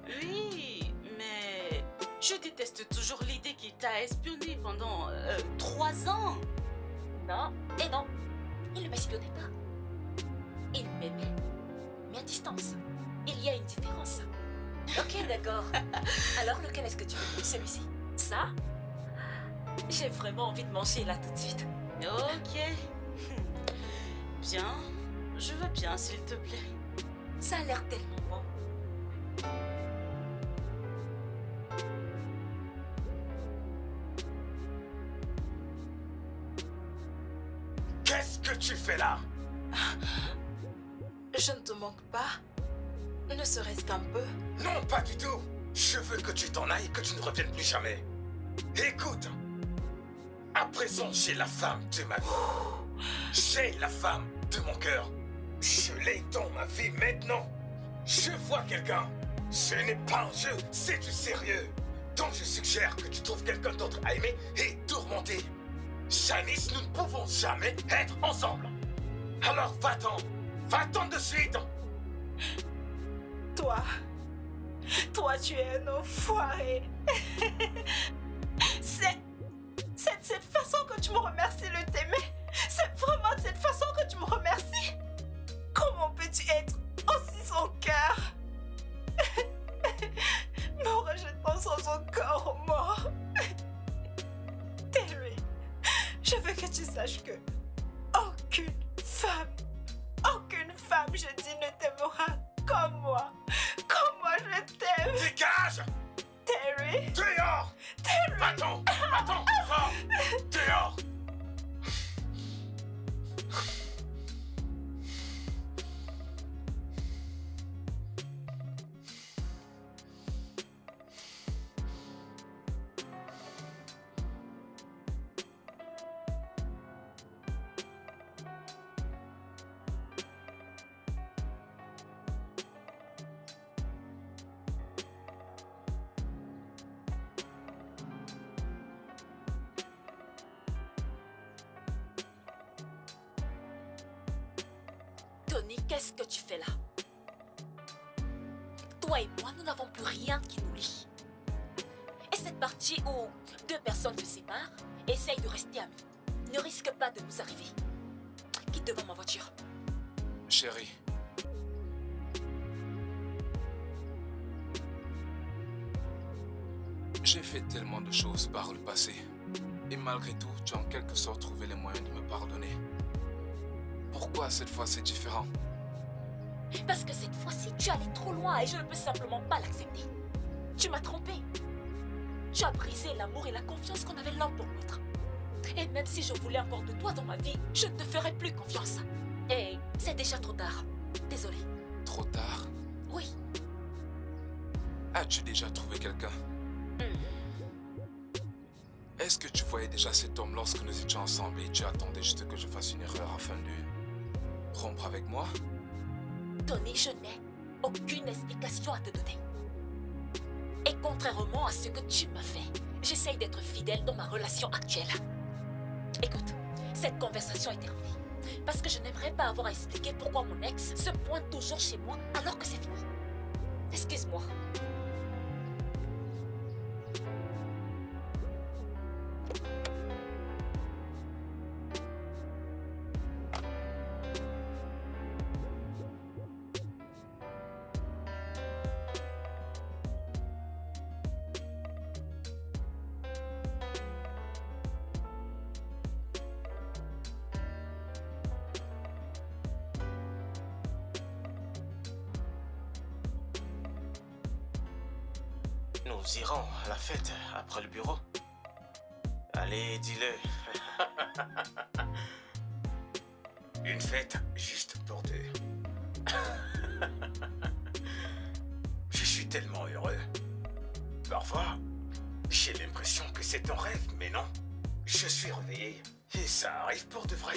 Oui, mais je déteste toujours l'idée qu'il t'a espionné pendant 3 ans. Non, et non. Il ne m'espionnait pas. Il m'aimait, mais à distance. Il y a une différence. Ok, d'accord. Alors, lequel est-ce que tu veux? Celui-ci? Ça? J'ai vraiment envie de manger là tout de suite. Ok. Bien. Je veux bien, s'il te plaît. Ça a l'air tellement bon. Qu'est-ce que tu fais là? Je ne te manque pas. Ne serait-ce qu'un peu. Non, pas du tout. Je veux que tu t'en ailles et que tu ne reviennes plus jamais. Écoute, à présent, j'ai la femme de ma vie. J'ai la femme de mon cœur. Je l'ai dans ma vie maintenant. Je vois quelqu'un. Ce n'est pas un jeu, c'est du sérieux. Donc je suggère que tu trouves quelqu'un d'autre à aimer et tourmenter. Janice, nous ne pouvons jamais être ensemble. Alors va-t'en. Va-t'en de suite. Toi, tu es un enfoiré. C'est de cette façon que tu me remercies de t'aimer. C'est vraiment de cette façon que tu me remercies. Comment peux-tu être aussi sans cœur? Me rejetant sans son corps mort. Terry, je veux que tu saches que aucune femme, je dis, ne t'aimera comme moi. Comme moi, je t'aime. Dégage. Terry. Dehors. Terry. Va-t'en. Va-t'en. Va. Dehors. Tony, qu'est-ce que tu fais là? Toi et moi, nous n'avons plus rien qui nous lie. Et cette partie où deux personnes se séparent et essayent de rester amis ne risque pas de nous arriver. Quitte devant ma voiture. Chérie. J'ai fait tellement de choses par le passé. Et malgré tout, tu as en quelque sorte trouvé les moyens de me pardonner. Pourquoi cette fois c'est différent? Parce que cette fois-ci, tu es allé trop loin et je ne peux simplement pas l'accepter. Tu m'as trompé. Tu as brisé l'amour et la confiance qu'on avait l'un pour l'autre. Et même si je voulais encore de toi dans ma vie, je ne te ferai plus confiance. Et c'est déjà trop tard. Désolée. Trop tard? Oui. As-tu déjà trouvé quelqu'un? Est-ce que tu voyais déjà cet homme lorsque nous étions ensemble et tu attendais juste que je fasse une erreur afin de rompre avec moi? Tony, je n'ai aucune explication à te donner. Et contrairement à ce que tu m'as fait, j'essaye d'être fidèle dans ma relation actuelle. Écoute, cette conversation est terminée. Parce que je n'aimerais pas avoir à expliquer pourquoi mon ex se pointe toujours chez moi alors que c'est fini. Excuse-moi. Nous irons à la fête après le bureau. Allez, dis-le. Une fête juste pour deux. Je suis tellement heureux. Parfois, j'ai l'impression que c'est un rêve, mais non. Je suis réveillé et ça arrive pour de vrai.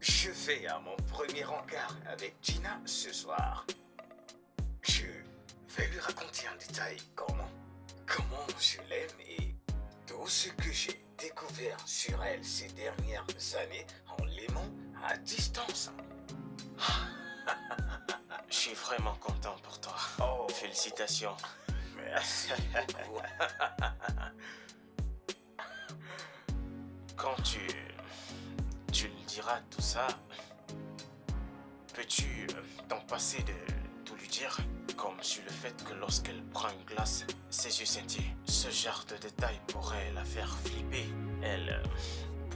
Je vais à mon premier encart avec Gina ce soir. Je vais lui raconter en détail comment je l'aime et tout ce que j'ai découvert sur elle ces dernières années en l'aimant à distance. Je suis vraiment content pour toi. Oh. Félicitations. Merci beaucoup. Quand tu le diras tout ça, peux-tu t'en passer de tout lui dire? Comme sur le fait que lorsqu'elle prend une glace, ses yeux scintillent. Ce genre de détail pourrait la faire flipper. Elle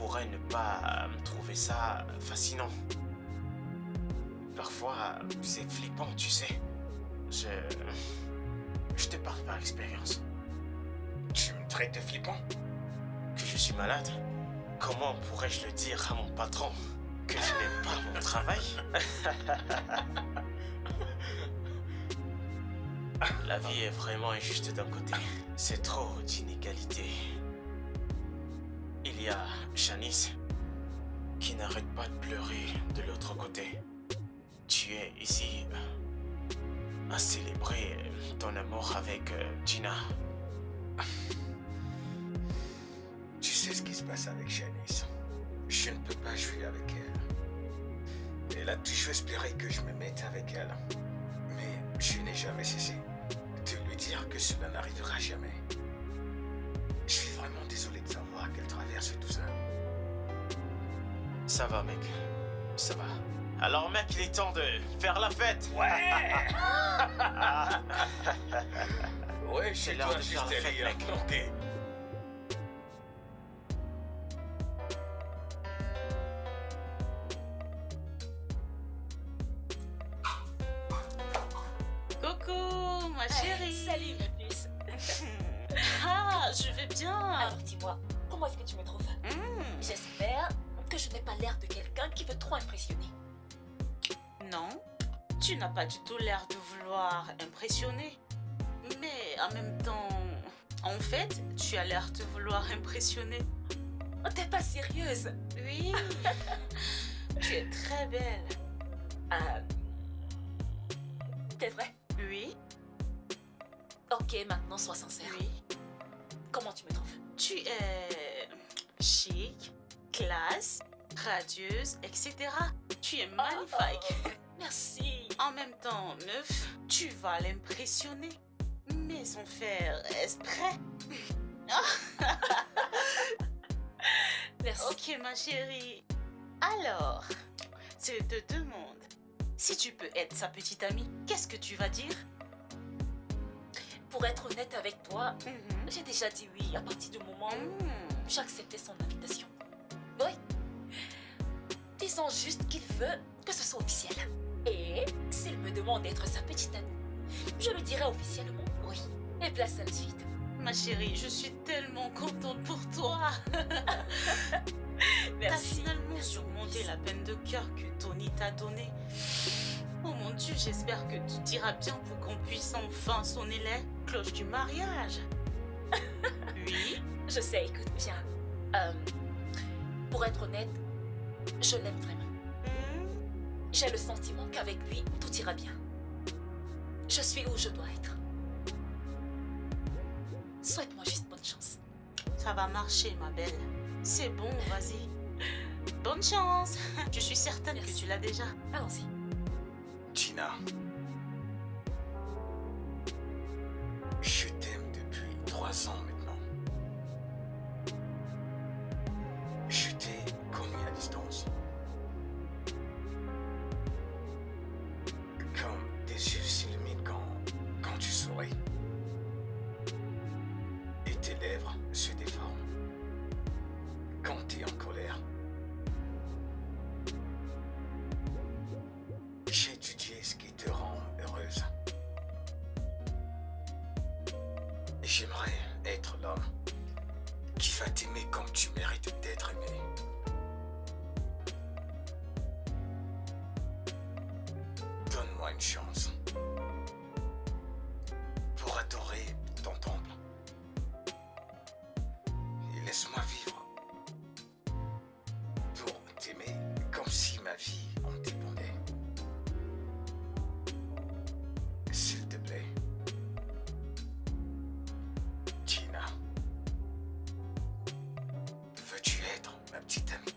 pourrait ne pas trouver ça fascinant. Parfois, c'est flippant, tu sais. Je te parle par expérience. Tu me traites de flippant? Que je suis malade? Comment pourrais-je le dire à mon patron que je n'aime pas mon travail? La vie est vraiment injuste d'un côté. C'est trop d'inégalités. Il y a Janice qui n'arrête pas de pleurer de l'autre côté. Tu es ici à célébrer ton amour avec Gina. Tu sais ce qui se passe avec Janice. Je ne peux pas jouer avec elle. Elle a toujours espéré que je me mette avec elle. Mais je n'ai jamais cessé de lui dire que cela n'arrivera jamais. Je suis vraiment désolé de savoir qu'elle traverse tout ça. Ça va, mec. Ça va. Alors, mec, il est temps de faire la fête. Ouais. Ouais, C'est je l'heure dois de juste faire la fête, aller. mec. Ok. Coucou, ma chérie. Salut, ma puce. Ah, je vais bien. Alors dis-moi, comment est-ce que tu me trouves? J'espère que je n'ai pas l'air de quelqu'un qui veut trop impressionner. Non, tu n'as pas du tout l'air de vouloir impressionner. Mais en même temps, en fait, tu as l'air de vouloir impressionner. Oh, t'es pas sérieuse? Oui, tu es très belle. T'es vrai? Oui, Ok, maintenant sois sincère. oui. Comment tu me trouves? Tu es chic, classe, radieuse, etc. Tu es magnifique. Merci. En même temps, meuf, tu vas l'impressionner. Mais sans faire exprès. Merci. Ok, ma chérie. Alors, je te demande, si tu peux être sa petite amie, qu'est-ce que tu vas dire? Pour être honnête avec toi, Mhm. j'ai déjà dit oui à partir du moment où Mm. j'ai accepté son invitation. Oui. Disons juste qu'il veut que ce soit officiel. Et s'il me demande d'être sa petite amie, je lui dirai officiellement oui. Et place à la suite. Ma chérie, je suis tellement contente pour toi. T'as Merci. finalement surmonté la peine de cœur que Tony t'a donnée. Oh mon Dieu, j'espère que tout ira bien pour qu'on puisse enfin sonner les cloches du mariage. Oui. Je sais, écoute bien. Pour être honnête, je l'aime vraiment. Mm. J'ai le sentiment qu'avec lui, tout ira bien. Je suis où je dois être. Souhaite-moi juste bonne chance. Ça va marcher, ma belle. C'est bon, vas-y. Bonne chance. Je suis certaine Merci. que tu l'as déjà. Allons-y. Gina. Je t'aime depuis 3 ans maintenant. Je t'ai connu à distance. Comme tes yeux s'illuminent quand tu souris. Et tes lèvres se déforment. Quand t'es en colère. J'ai étudié ce qui te rend heureuse. J'aimerais être l'homme qui va t'aimer comme tu mérites d'être aimé. Donne-moi une chance pour adorer ton temple. Et laisse-moi vivre pour t'aimer comme si ma vie en dépendait. S'il te plaît. Gina. Veux-tu être ma petite amie?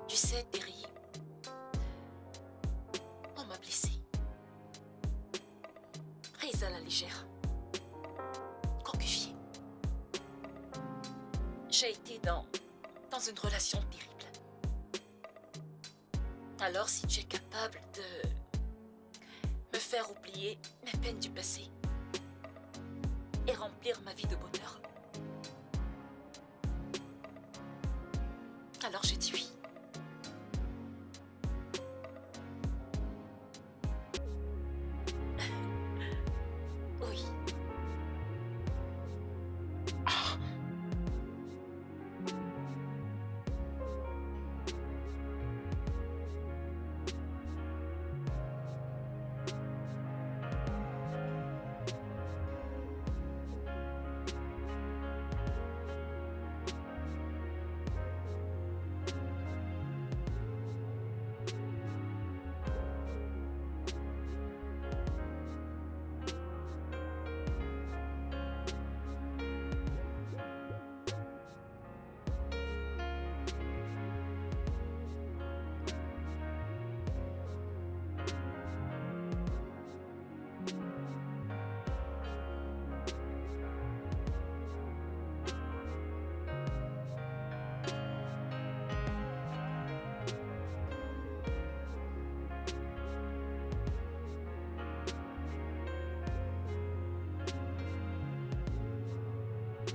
Tu sais, Terry, on m'a blessée. Prise à la légère. Concufiée. J'ai été dans une relation terrible. Alors, si tu es capable de me faire oublier mes peines du passé, et remplir ma vie de bonheur. Alors j'ai dit oui. Oui.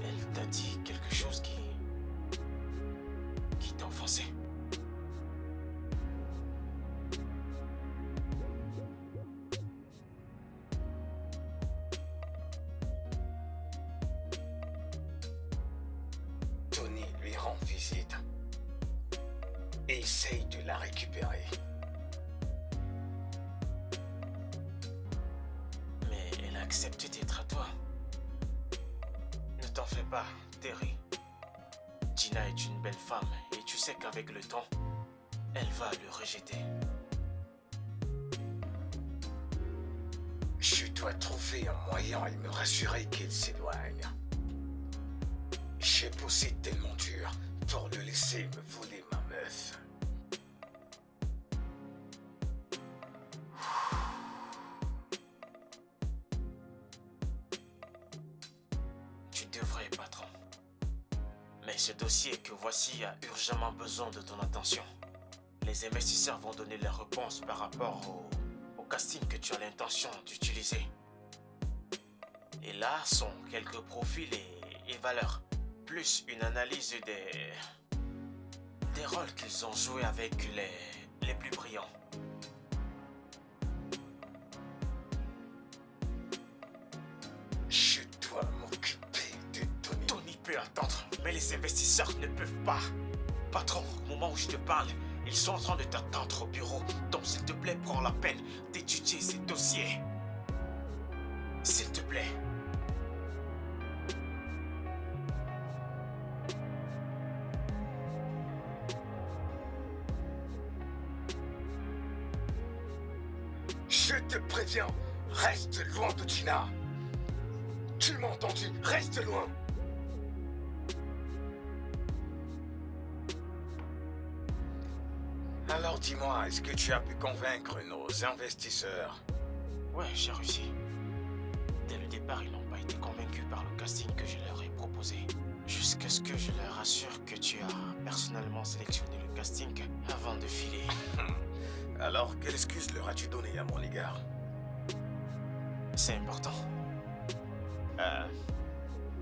Elle t'a dit quelque chose qui t'a offensé. Tony lui rend visite et essaye de la récupérer. Mais elle a accepté d'être à toi. Ne t'en fais pas, Terry. Gina est une belle femme et tu sais qu'avec le temps, elle va le rejeter. Je dois trouver un moyen et me rassurer qu'il s'éloigne. J'ai poussé tellement dur pour le laisser me voler ma meuf. Tu devrais, patron. Mais ce dossier que voici a urgemment besoin de ton attention. Les investisseurs vont donner leur réponse par rapport au casting que tu as l'intention d'utiliser. Et là sont quelques profils et valeurs, plus une analyse des rôles qu'ils ont joués avec les plus brillants. Je dois m'occuper de Tony. Tony peut attendre, mais les investisseurs ne peuvent pas. Patron, au moment où je te parle, ils sont en train de t'attendre au bureau. Donc s'il te plaît, prends la peine d'étudier ces dossiers. S'il te plaît. Je te préviens, reste loin de Gina. Tu m'as entendu, reste loin. Alors dis-moi, est-ce que tu as pu convaincre nos investisseurs? Ouais, j'ai réussi. Dès le départ, ils n'ont pas été convaincus par le casting que je leur ai proposé. Jusqu'à ce que je leur assure que tu as personnellement sélectionné le casting avant de filer. Alors, quelle excuse leur as-tu donné à mon égard? C'est important.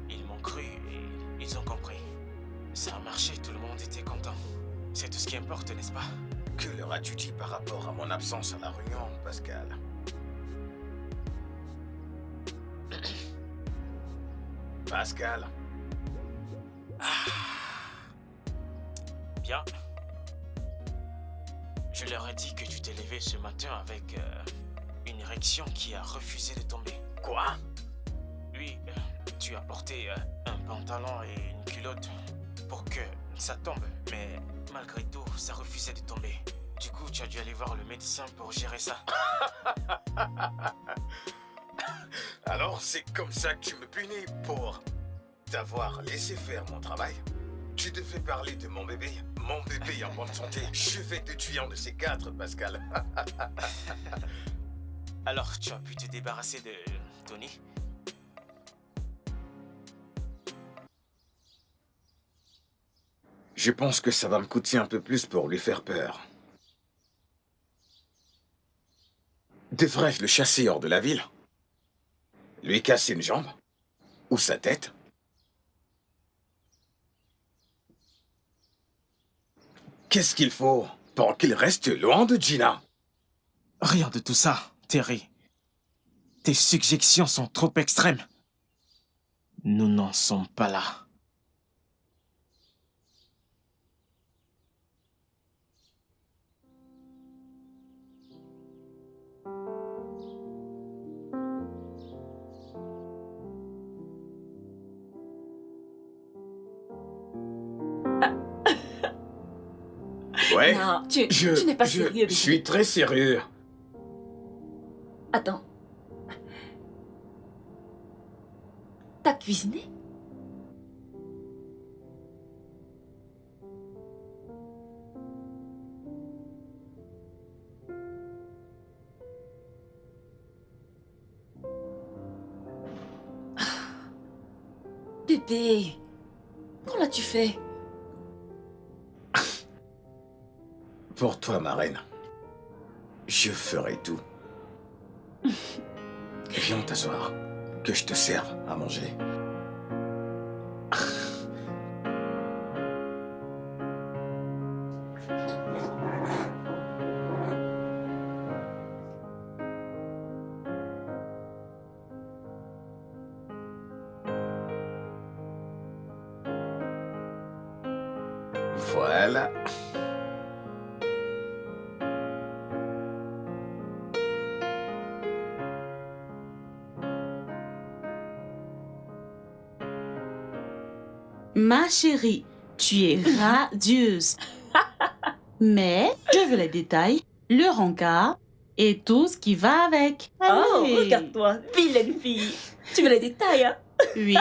Ils m'ont cru et ils ont compris. Ça a marché, tout le monde était content. C'est tout ce qui importe, n'est-ce pas? Que leur as-tu dit par rapport à mon absence à la réunion, Pascal? Pascal? Bien. Je leur ai dit que tu t'es levé ce matin avec une érection qui a refusé de tomber. Quoi? Oui, tu as porté un pantalon et une culotte pour que ça tombe, mais malgré tout, ça refusait de tomber. Du coup, tu as dû aller voir le médecin pour gérer ça. Alors, c'est comme ça que tu me punis pour t'avoir laissé faire mon travail? Tu devais parler de mon bébé en bonne santé. Je vais te tuer en de ces quatre, Pascal. Alors, tu as pu te débarrasser de Tony? Je pense que ça va me coûter un peu plus pour lui faire peur. Devrais-je le chasser hors de la ville? Lui casser une jambe? ou sa tête. Qu'est-ce qu'il faut pour qu'il reste loin de Gina? Rien de tout ça, Terry. Tes suggestions sont trop extrêmes. Nous n'en sommes pas là. Ouais. Non, tu n'es pas sérieux, Je bébé. suis très sérieux. Attends. T'as cuisiné? Bébé, qu'en l'as-tu fait? Pour toi, ma reine, je ferai tout. Viens t'asseoir, que je te serve à manger. Voilà. Ma chérie, tu es radieuse. Mais je veux les détails, le rencard et tout ce qui va avec. Oh, Allez. regarde-toi, vilaine fille. Tu veux les détails, hein? Oui.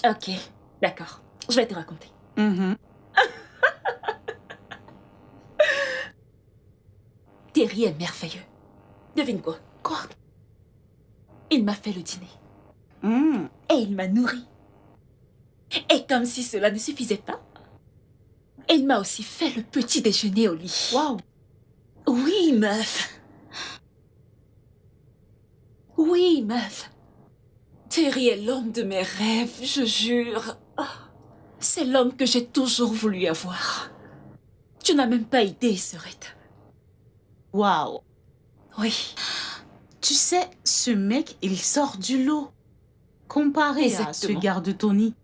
Ok, d'accord. Je vais te raconter. Mhm. Terry est merveilleux. Devine quoi? Quoi? Il m'a fait le dîner. Mm. Et il m'a nourri. Et comme si cela ne suffisait pas, il m'a aussi fait le petit déjeuner au lit. Waouh. Oui, meuf. Oui, meuf. Terry est l'homme de mes rêves, je jure. Ah, c'est l'homme que j'ai toujours voulu avoir. Tu n'as même pas idée, Serette. Waouh. Oui, Tu sais, ce mec, il sort du lot. Comparé à ce Exactement. garde Tony.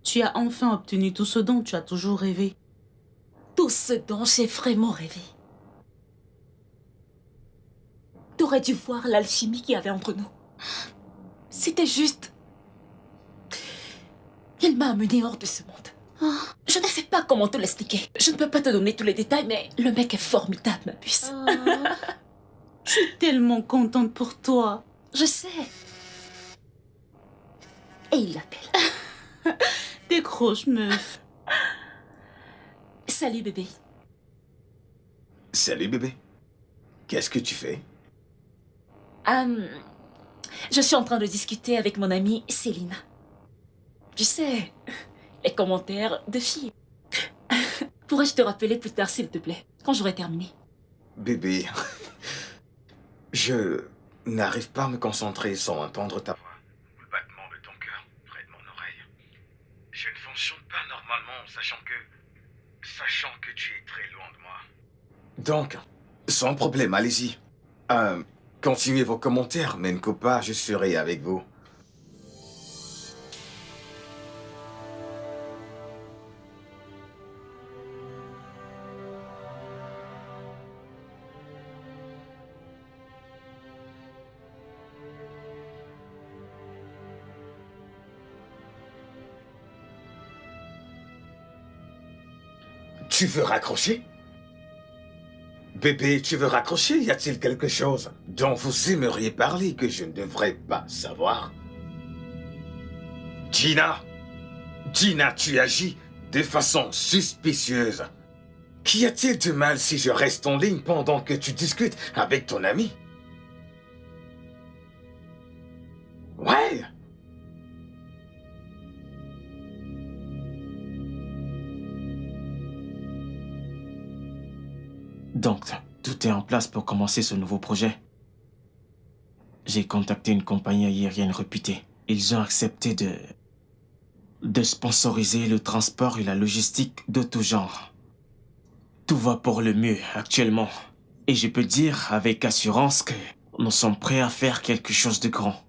Tu as enfin obtenu tout ce dont tu as toujours rêvé. tout ce dont j'ai vraiment rêvé. T'aurais dû voir l'alchimie qu'il y avait entre nous. C'était juste... Il m'a amené hors de ce monde. Je ne sais pas comment te l'expliquer. Je ne peux pas te donner tous les détails, mais le mec est formidable, ma puce. Je suis tellement contente pour toi. Je sais. Et il l'appelle. Décroche, meuf. Salut, bébé. Salut, bébé. Qu'est-ce que tu fais? Je suis en train de discuter avec mon amie Céline. Tu sais, les commentaires de filles. Pourrais-je te rappeler plus tard, s'il te plaît, quand j'aurai terminé? Bébé, je n'arrive pas à me concentrer sans entendre ta voix. Le battement de ton cœur près de mon oreille. Je ne fonctionne pas normalement, sachant que tu es très loin de moi. Donc, sans problème, allez-y. Continuez vos commentaires, mais pas, je serai avec vous. Tu veux raccrocher? Bébé, tu veux raccrocher? Y a-t-il quelque chose dont vous aimeriez parler que je ne devrais pas savoir? Gina! Gina, tu agis de façon suspicieuse. Qu'y a-t-il de mal si je reste en ligne pendant que tu discutes avec ton ami? Ouais! Donc, tout est en place pour commencer ce nouveau projet. J'ai contacté une compagnie aérienne réputée. Ils ont accepté de sponsoriser le transport et la logistique de tout genre. Tout va pour le mieux actuellement. Et je peux dire avec assurance que nous sommes prêts à faire quelque chose de grand.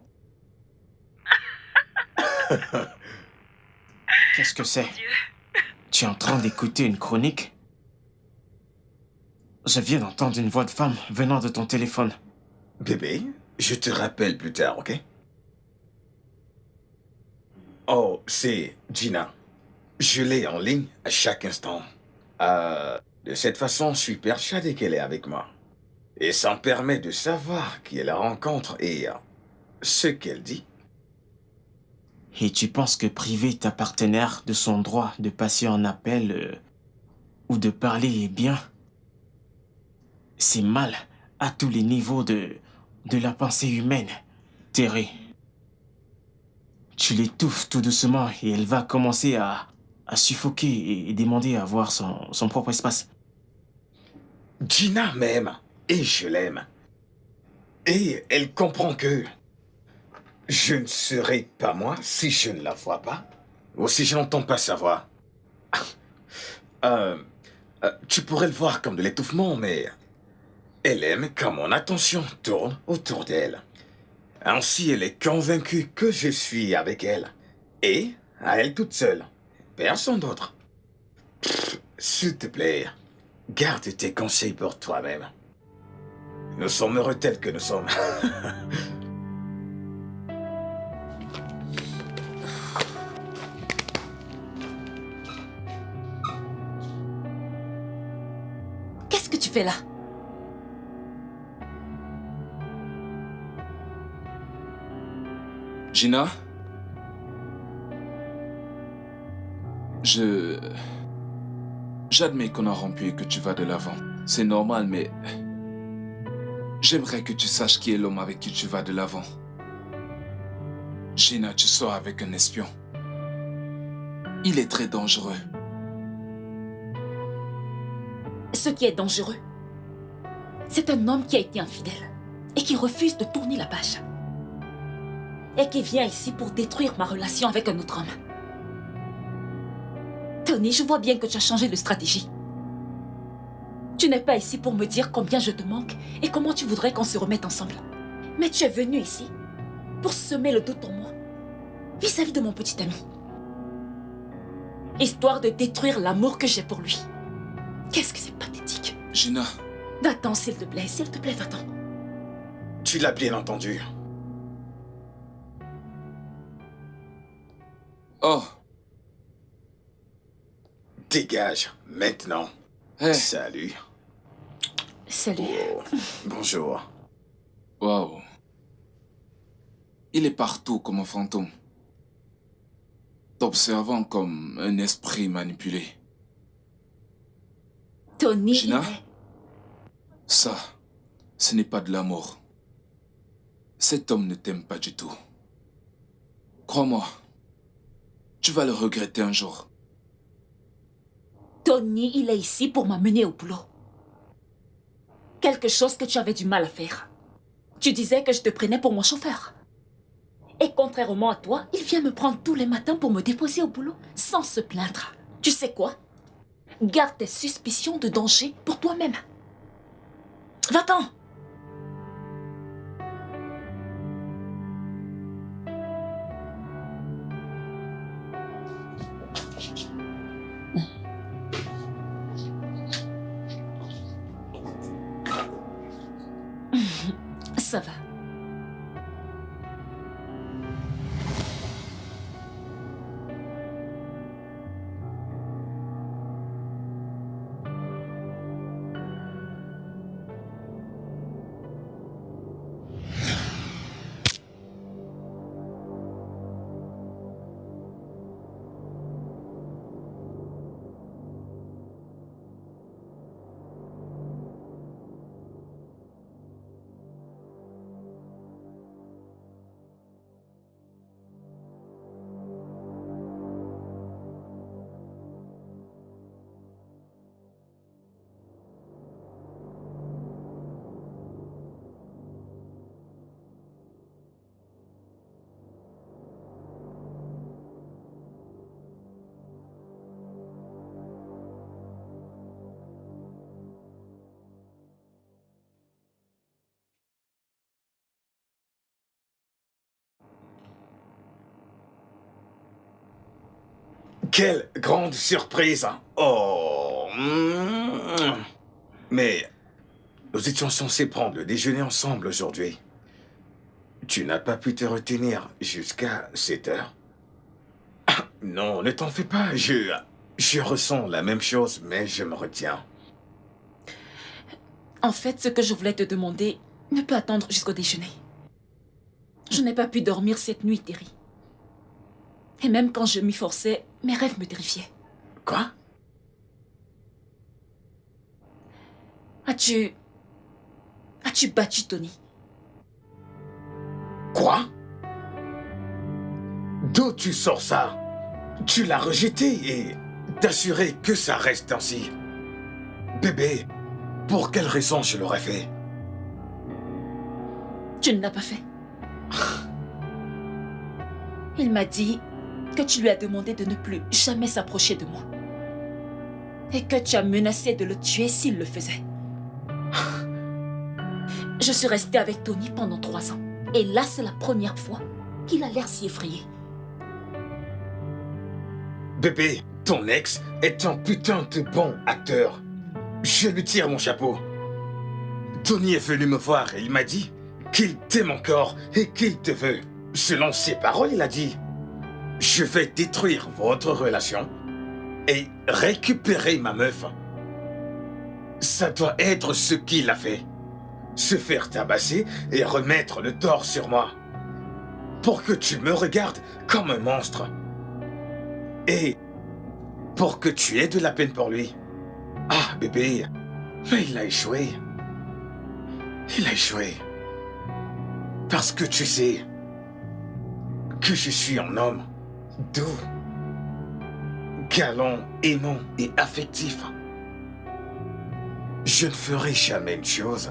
Qu'est-ce que c'est? Tu es en train d'écouter une chronique? Je viens d'entendre une voix de femme venant de ton téléphone. Bébé, je te rappelle plus tard, ok? Oh, c'est Gina. Je l'ai en ligne à chaque instant. De cette façon, je suis persuadé qu'elle est avec moi. Et ça me permet de savoir qui est la rencontre et ce qu'elle dit. Et tu penses que priver ta partenaire de son droit de passer un appel ou de parler est bien? C'est mal à tous les niveaux de la pensée humaine. Terry, tu l'étouffes tout doucement et elle va commencer à suffoquer et demander à avoir son propre espace. Gina m'aime et je l'aime. Et elle comprend que je ne serai pas moi si je ne la vois pas ou si je n'entends pas sa voix. Tu pourrais le voir comme de l'étouffement, mais elle aime quand mon attention tourne autour d'elle. Ainsi, elle est convaincue que je suis avec elle. Et à elle toute seule. Personne d'autre. S'il te plaît, garde tes conseils pour toi-même. Nous sommes heureux tels que nous sommes. Qu'est-ce que tu fais là? Gina? J'admets qu'on a rompu et que tu vas de l'avant. C'est normal, mais... J'aimerais que tu saches qui est l'homme avec qui tu vas de l'avant. Gina, tu sors avec un espion. Il est très dangereux. Ce qui est dangereux, c'est un homme qui a été infidèle et qui refuse de tourner la page. Et qui vient ici pour détruire ma relation avec un autre homme. Tony, je vois bien que tu as changé de stratégie. Tu n'es pas ici pour me dire combien je te manque et comment tu voudrais qu'on se remette ensemble. Mais tu es venu ici pour semer le doute en moi vis-à-vis de mon petit ami. Histoire de détruire l'amour que j'ai pour lui. Qu'est-ce que c'est pathétique. Gina... Va-t'en, s'il te plaît, va-t'en. Tu l'as bien entendu. Oh! Dégage, maintenant. Hey! Salut. Salut. Oh, bonjour. Waouh! Il est partout comme un fantôme. T'observant comme un esprit manipulé. Tony, Gina? il est... Ça, ce n'est pas de l'amour. Cet homme ne t'aime pas du tout. Crois-moi, tu vas le regretter un jour. Tony, il est ici pour m'amener au boulot. Quelque chose que tu avais du mal à faire. Tu disais que je te prenais pour mon chauffeur. Et contrairement à toi, il vient me prendre tous les matins pour me déposer au boulot, sans se plaindre. Tu sais quoi? Garde tes suspicions de danger pour toi-même. Va-t'en! Ça va. Quelle grande surprise! Oh! Mais nous étions censés prendre le déjeuner ensemble aujourd'hui. Tu n'as pas pu te retenir jusqu'à 7 heures? Non, ne t'en fais pas, je ressens la même chose, mais je me retiens. En fait, ce que je voulais te demander ne peut attendre jusqu'au déjeuner. Je n'ai pas pu dormir cette nuit, Terry. Et même quand je m'y forçais, mes rêves me terrifiaient. Quoi? As-tu battu Tony? Quoi? D'où tu sors ça? Tu l'as rejeté et t'assurer que ça reste ainsi. Bébé, pour quelle raison je l'aurais fait? Tu ne l'as pas fait. Il m'a dit que tu lui as demandé de ne plus jamais s'approcher de moi. Et que tu as menacé de le tuer s'il le faisait. Je suis restée avec Tony pendant 3 ans. Et là, c'est la première fois qu'il a l'air si effrayé. Bébé, ton ex est un putain de bon acteur. Je lui tire mon chapeau. Tony est venu me voir et il m'a dit qu'il t'aime encore et qu'il te veut. Selon ses paroles, il a dit « Je vais détruire votre relation et récupérer ma meuf. » Ça doit être ce qu'il a fait. Se faire tabasser et remettre le tort sur moi. Pour que tu me regardes comme un monstre. Et pour que tu aies de la peine pour lui. Ah, bébé, mais il a échoué. Il a échoué. Parce que tu sais que je suis un homme doux, galant, aimant et affectif. Je ne ferai jamais une chose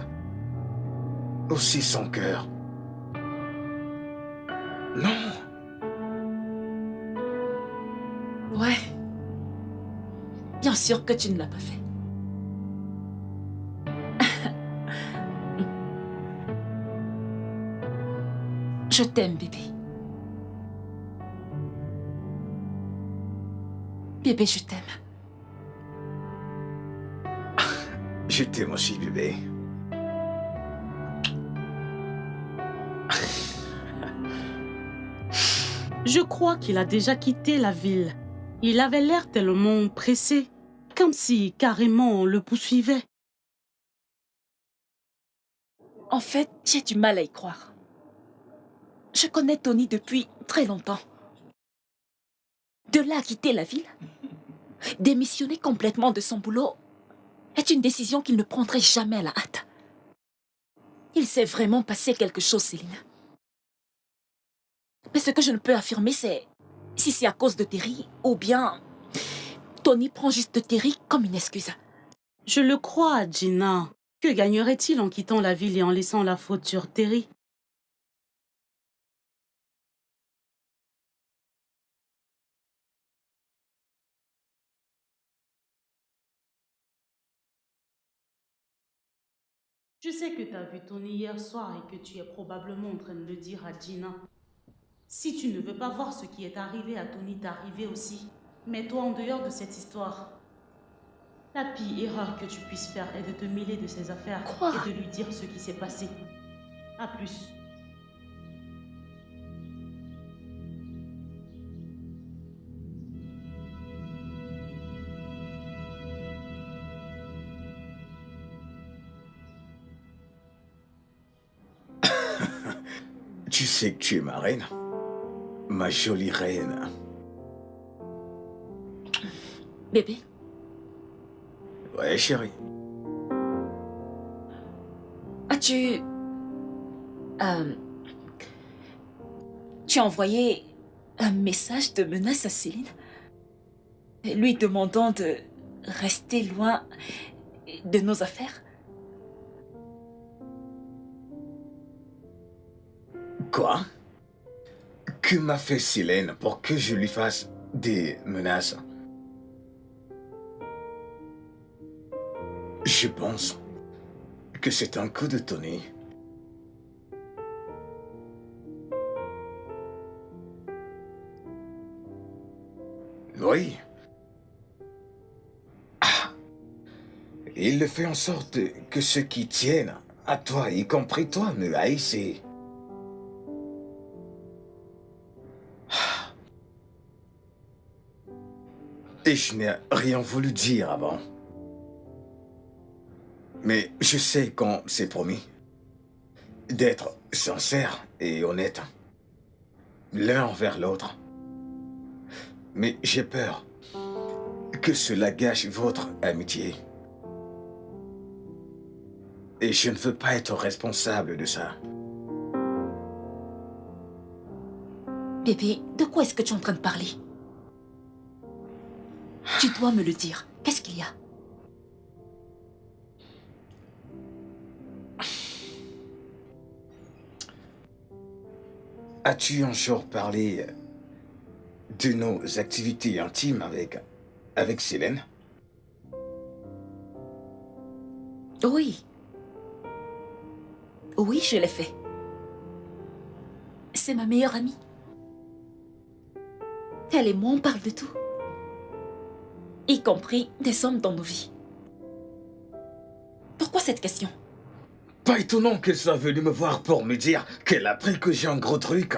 aussi sans cœur. Non. Ouais. Bien sûr que tu ne l'as pas fait. Je t'aime, bébé. Bébé, je t'aime. Je t'aime aussi, bébé. Je crois qu'il a déjà quitté la ville. Il avait l'air tellement pressé, comme si carrément on le poursuivait. En fait, j'ai du mal à y croire. Je connais Tony depuis très longtemps. De là à quitter la ville, démissionner complètement de son boulot, est une décision qu'il ne prendrait jamais à la hâte. Il s'est vraiment passé quelque chose, Céline. Mais ce que je ne peux affirmer, c'est si c'est à cause de Terry ou bien Tony prend juste Terry comme une excuse. Je le crois, Gina. Que gagnerait-il en quittant la ville et en laissant la faute sur Terry? Je sais que tu as vu Tony hier soir et que tu es probablement en train de le dire à Gina. Si tu ne veux pas voir ce qui est arrivé à Tony t'arriver aussi, mets-toi en dehors de cette histoire. La pire erreur que tu puisses faire est de te mêler de ses affaires Quoi? et de lui dire ce qui s'est passé. À plus. Tu sais que tu es ma reine. Ma jolie reine. Bébé, Ouais, chérie. as-tu... tu as envoyé un message de menace à Céline, lui demandant de rester loin de nos affaires? Quoi? Que m'a fait Célène pour que je lui fasse des menaces? Je pense que c'est un coup de Tony. Oui, Et il le fait en sorte que ceux qui tiennent à toi, y compris toi, me haïssent. Et je n'ai rien voulu dire avant. Mais je sais qu'on s'est promis d'être sincères et honnêtes l'un envers l'autre. Mais j'ai peur que cela gâche votre amitié. Et je ne veux pas être responsable de ça. Bébé, de quoi est-ce que tu es en train de parler? Tu dois me le dire. Qu'est-ce qu'il y a? As-tu un jour parlé de nos activités intimes avec Célène? Oui. Oui, je l'ai fait. C'est ma meilleure amie. Elle et moi, on parle de tout. Y compris des hommes dans nos vies. Pourquoi cette question? Pas étonnant qu'elle soit venue me voir pour me dire qu'elle a appris que j'ai un gros truc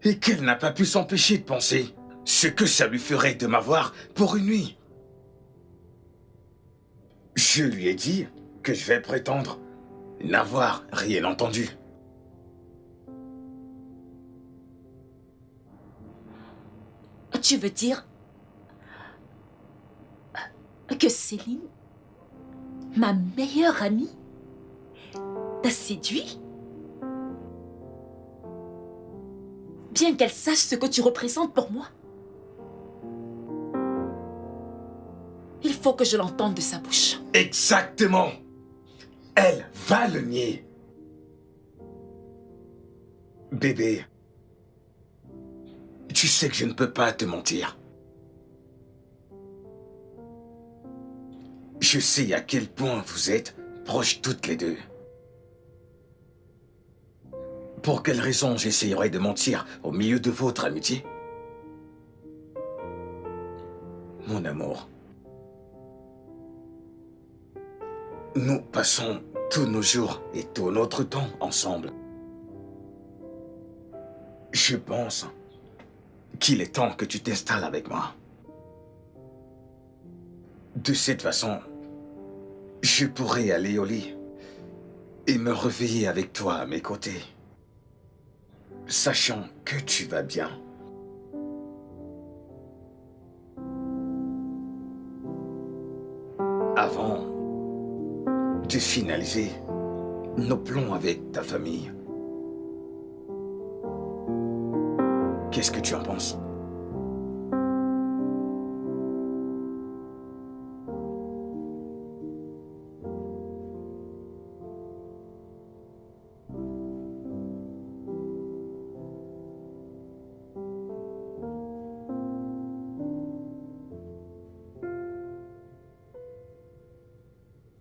et qu'elle n'a pas pu s'empêcher de penser ce que ça lui ferait de m'avoir pour une nuit. Je lui ai dit que je vais prétendre n'avoir rien entendu. Tu veux dire que Céline, ma meilleure amie, t'a séduit? Bien qu'elle sache ce que tu représentes pour moi. Il faut que je l'entende de sa bouche. Exactement. Elle va le nier. Bébé, tu sais que je ne peux pas te mentir. Je sais à quel point vous êtes proches toutes les deux. Pour quelle raison j'essayerais de mentir au milieu de votre amitié? Mon amour, nous passons tous nos jours et tout notre temps ensemble. Je pense qu'il est temps que tu t'installes avec moi. De cette façon, je pourrai aller au lit et me réveiller avec toi à mes côtés, sachant que tu vas bien. Avant de finaliser nos plans avec ta famille. Qu'est-ce que tu en penses?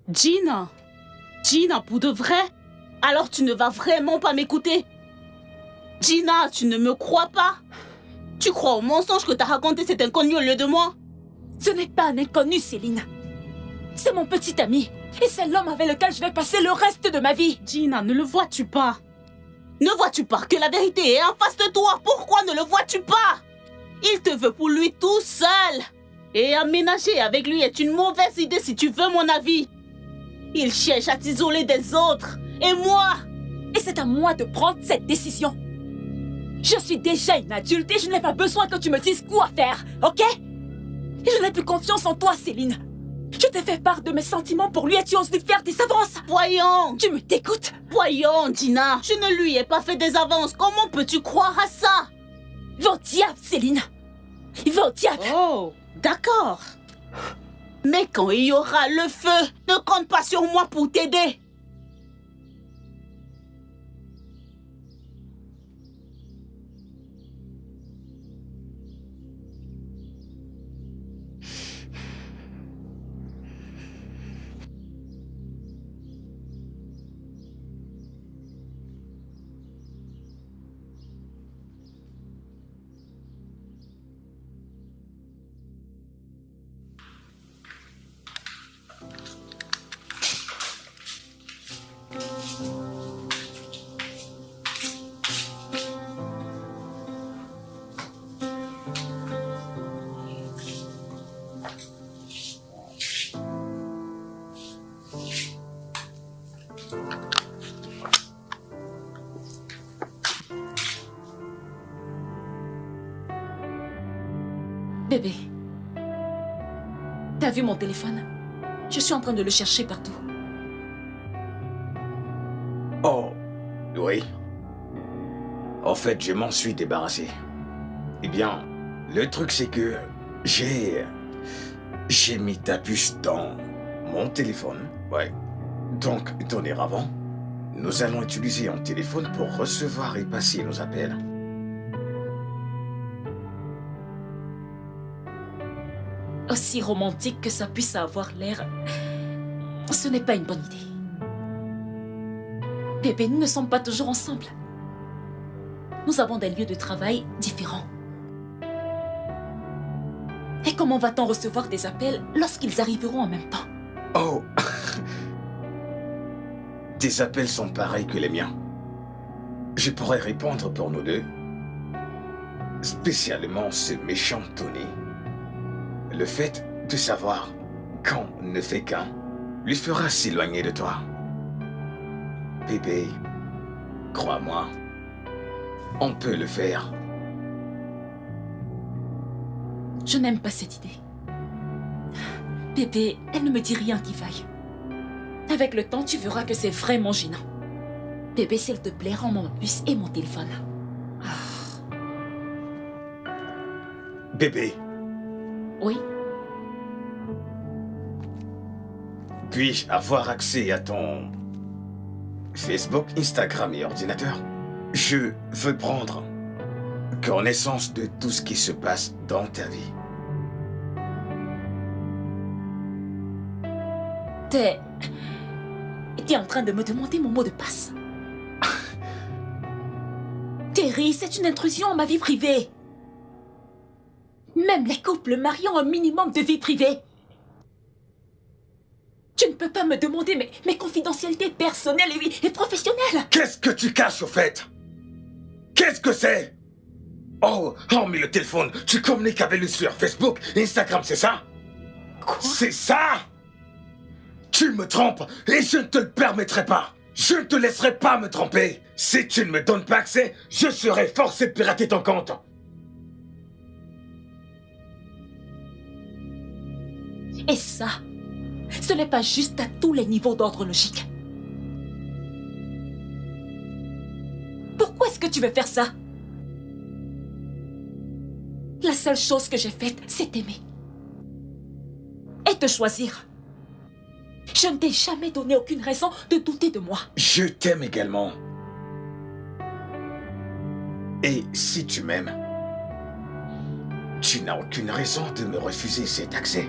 Gina! Gina, pour de vrai? Alors tu ne vas vraiment pas m'écouter? Gina, tu ne me crois pas? Tu crois au mensonge que t'as raconté cet inconnu au lieu de moi? Ce n'est pas un inconnu, Céline. C'est mon petit ami. Et c'est l'homme avec lequel je vais passer le reste de ma vie. Gina, ne le vois-tu pas? Ne vois-tu pas que la vérité est en face de toi? Pourquoi ne le vois-tu pas? Il te veut pour lui tout seul. Et aménager avec lui est une mauvaise idée si tu veux mon avis. Il cherche à t'isoler des autres. Et moi? Et c'est à moi de prendre cette décision. Je suis déjà une adulte et je n'ai pas besoin que tu me dises quoi faire, ok? Et je n'ai plus confiance en toi, Céline. Je t'ai fait part de mes sentiments pour lui et tu oses lui faire des avances. Voyons. Tu me dégoûtes. Voyons, Gina. Je ne lui ai pas fait des avances. Comment peux-tu croire à ça? Va au diable, Céline. Va au diable. Oh, d'accord. Mais quand il y aura le feu, ne compte pas sur moi pour t'aider. Bébé, t'as vu mon téléphone? Je suis en train de le chercher partout. Oh, oui. En fait, je m'en suis débarrassé. Eh bien, le truc c'est que j'ai mis ta puce dans mon téléphone. Ouais. Donc, dorénavant, nous allons utiliser un téléphone pour recevoir et passer nos appels. Aussi romantique que ça puisse avoir l'air, ce n'est pas une bonne idée. Bébé, nous ne sommes pas toujours ensemble. Nous avons des lieux de travail différents. Et comment va-t-on recevoir des appels lorsqu'ils arriveront en même temps? Oh. Tes appels sont pareils que les miens. Je pourrais répondre pour nous deux. Spécialement ce méchant Tony. Le fait de savoir qu'on ne fait qu'un lui fera s'éloigner de toi. Bébé, crois-moi, on peut le faire. Je n'aime pas cette idée. Bébé, elle ne me dit rien qui vaille. Avec le temps, tu verras que c'est vraiment gênant. Bébé, s'il te plaît, rends-moi ma puce et mon téléphone. Bébé, Oui? puis-je avoir accès à ton Facebook, Instagram et ordinateur? Je veux prendre connaissance de tout ce qui se passe dans ta vie. T'es en train de me demander mon mot de passe. Terry, c'est une intrusion à ma vie privée. Même les couples mariés ont un minimum de vie privée. Tu ne peux pas me demander mes confidentialités personnelles et professionnelles. Qu'est-ce que tu caches au fait? Qu'est-ce que c'est? Oh, mais le téléphone, tu communiques avec lui sur Facebook, Instagram, c'est ça? Quoi? C'est ça? Tu me trompes et je ne te le permettrai pas. Je ne te laisserai pas me tromper. Si tu ne me donnes pas accès, je serai forcé de pirater ton compte. Et ça, ce n'est pas juste à tous les niveaux d'ordre logique. Pourquoi est-ce que tu veux faire ça? La seule chose que j'ai faite, c'est t'aimer. Et te choisir. Je ne t'ai jamais donné aucune raison de douter de moi. Je t'aime également. Et si tu m'aimes, tu n'as aucune raison de me refuser cet accès.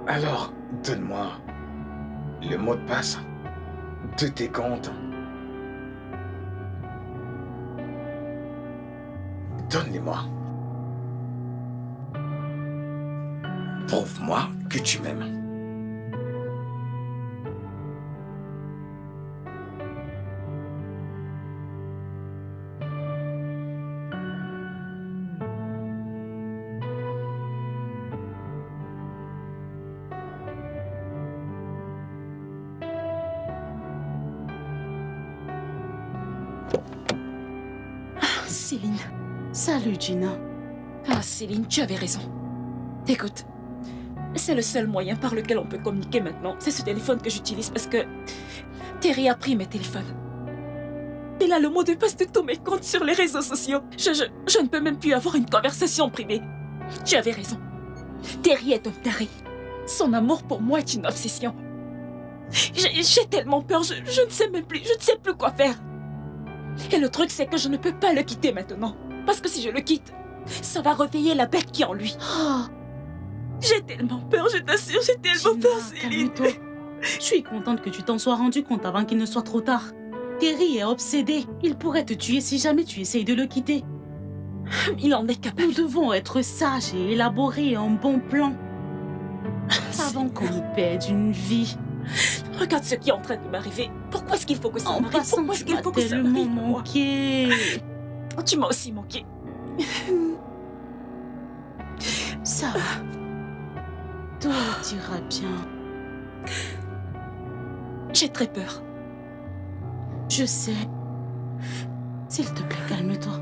Alors, donne-moi le mot de passe de tes comptes. Donne-les-moi. Prouve-moi que tu m'aimes. Céline. Salut, Gina. Ah, Céline, tu avais raison. Écoute, c'est le seul moyen par lequel on peut communiquer maintenant. C'est ce téléphone que j'utilise parce que Terry a pris mes téléphones. Il a le mot de passe de tous mes comptes sur les réseaux sociaux. Je ne peux même plus avoir une conversation privée. Tu avais raison. Terry est un taré. Son amour pour moi est une obsession. J'ai tellement peur, je ne sais même plus, je ne sais plus quoi faire. Et le truc, c'est que je ne peux pas le quitter maintenant. Parce que si je le quitte, ça va réveiller la bête qui est en lui. Oh, J'ai tellement peur, je t'assure, j'ai tellement Gina, peur, Céline. calme-toi. Je suis contente que tu t'en sois rendu compte avant qu'il ne soit trop tard. Terry est obsédé. Il pourrait te tuer si jamais tu essayes de le quitter. Il en est capable. Nous devons être sages et élaborer un bon plan avant qu'on ne perde une vie. Regarde ce qui est en train de m'arriver. Pourquoi est-ce qu'il faut que ça En m'arrive? passant, Pourquoi est-ce tu qu'il m'as faut que ça tellement m'arrive moi? manqué. Tu m'as aussi manqué. Ça va. Tout ira bien. J'ai très peur. Je sais. S'il te plaît, calme-toi.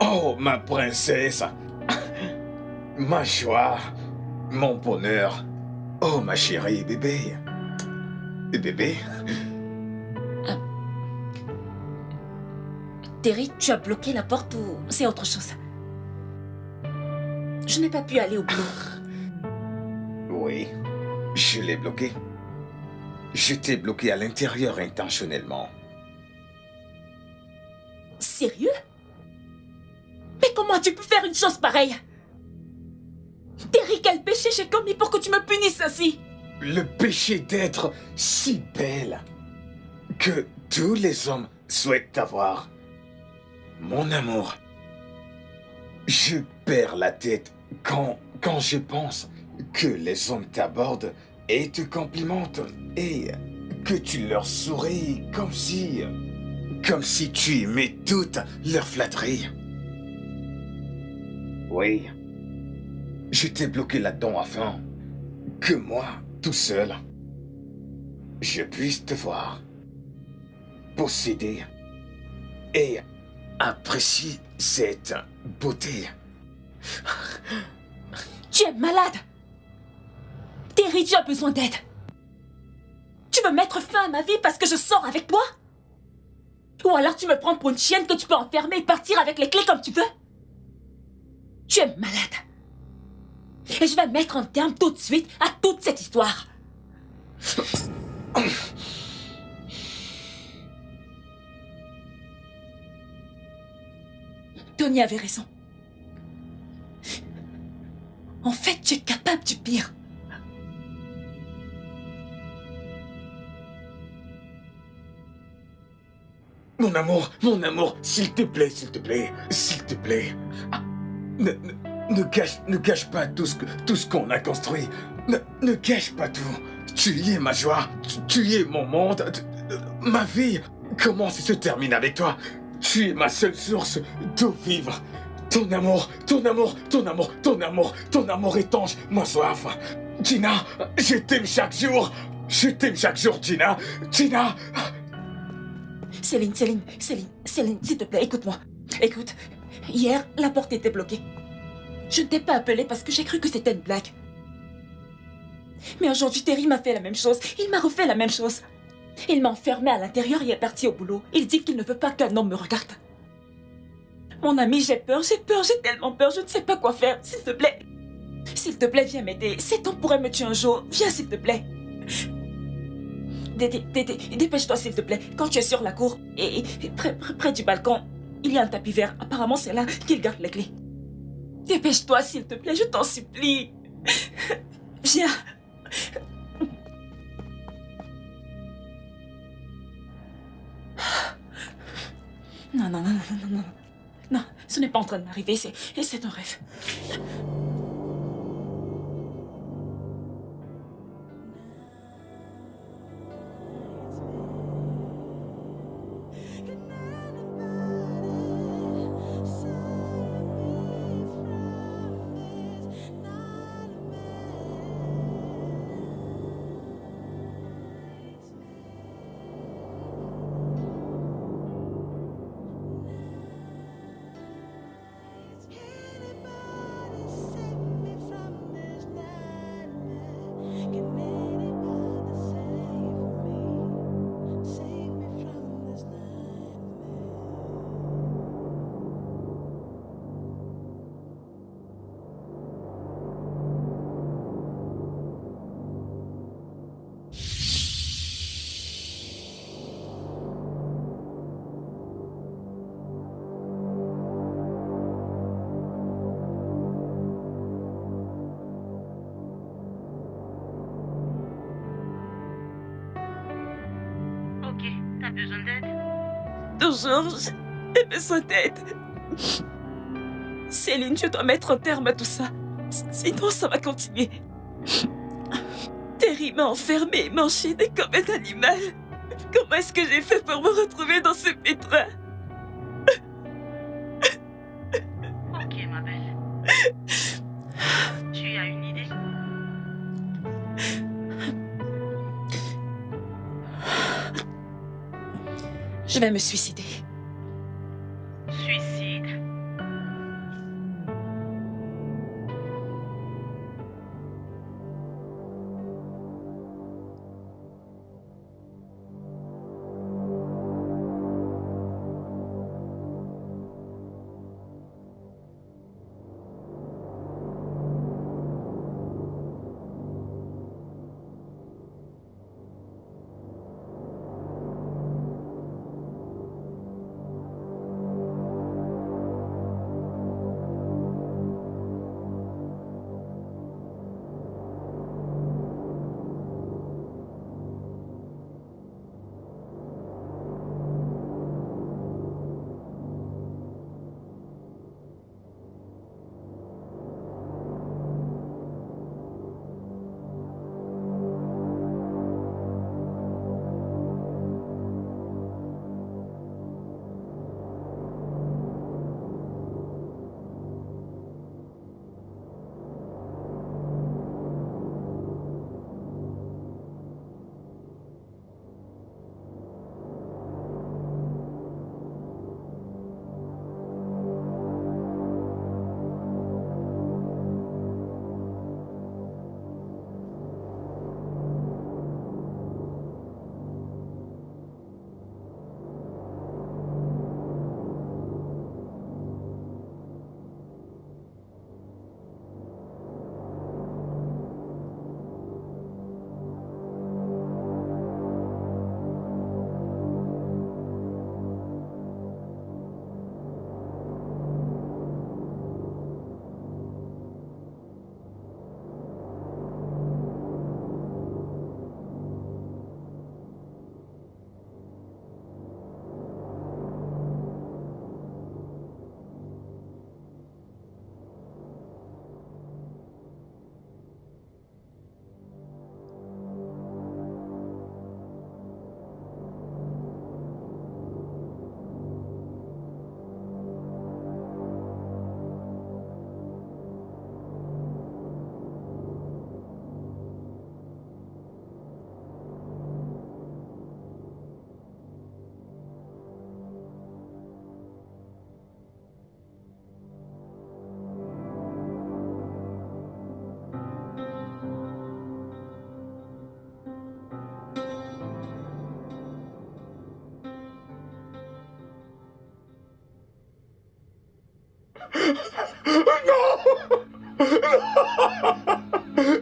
Oh, ma princesse, ma joie, mon bonheur. Oh, ma chérie, bébé. Bébé, Terry, tu as bloqué la porte ou c'est autre chose? Je n'ai pas pu aller au boulot. oui, je l'ai bloqué. Je t'ai bloqué à l'intérieur intentionnellement. Sérieux? Mais comment tu peux faire une chose pareille? Terry, quel péché j'ai commis pour que tu me punisses ainsi? Le péché d'être si belle que tous les hommes souhaitent avoir. Mon amour, je perds la tête quand je pense que les hommes t'abordent et te complimentent et que tu leur souris comme si tu aimais toutes leurs flatteries. Oui, je t'ai bloqué là-dedans afin que moi, tout seul, je puisse te voir, posséder et apprécier cette beauté. Tu es malade! Terry, tu as besoin d'aide. Tu veux mettre fin à ma vie parce que je sors avec toi? Ou alors tu me prends pour une chienne que tu peux enfermer et partir avec les clés comme tu veux? Tu es malade. Et je vais mettre un terme tout de suite à toute cette histoire. Tony avait raison. En fait, tu es capable du pire. Mon amour, s'il te plaît, s'il te plaît, s'il te plaît. Ah, ne gâche pas tout ce qu'on a construit. Ne gâche pas tout. Tu y es ma joie, tu y es mon monde, ma vie commence et se termine avec toi. Tu es ma seule source d'eau vive. Ton amour étanche ma soif. Gina, je t'aime chaque jour. Je t'aime chaque jour, Gina. Gina. Céline, s'il te plaît, écoute-moi. Écoute, hier, la porte était bloquée. Je ne t'ai pas appelé parce que j'ai cru que c'était une blague. Mais aujourd'hui, Terry m'a fait la même chose. Il m'a refait la même chose. Il m'a enfermé à l'intérieur et est parti au boulot. Il dit qu'il ne veut pas qu'un homme me regarde. Mon ami, j'ai tellement peur, je ne sais pas quoi faire. S'il te plaît, viens m'aider. Cet homme pourrait me tuer un jour. Viens, s'il te plaît. Dépêche-toi, s'il te plaît. Quand tu es sur la cour et près du balcon, il y a un tapis vert. Apparemment, c'est là qu'il garde les clés. Dépêche-toi, s'il te plaît, je t'en supplie. Viens. Non. Non, Ce n'est pas en train de m'arriver, c'est un rêve. Ok, t'as besoin d'aide? Toujours, j'ai besoin d'aide. Céline, je dois mettre un terme à tout ça. Sinon, ça va continuer. Terry m'a enfermée et m'a enchaînée comme un animal. Comment est-ce que j'ai fait pour me retrouver dans ce pétrin? Ok, ma belle. Tu as une idée? Je vais me suicider. Suicide?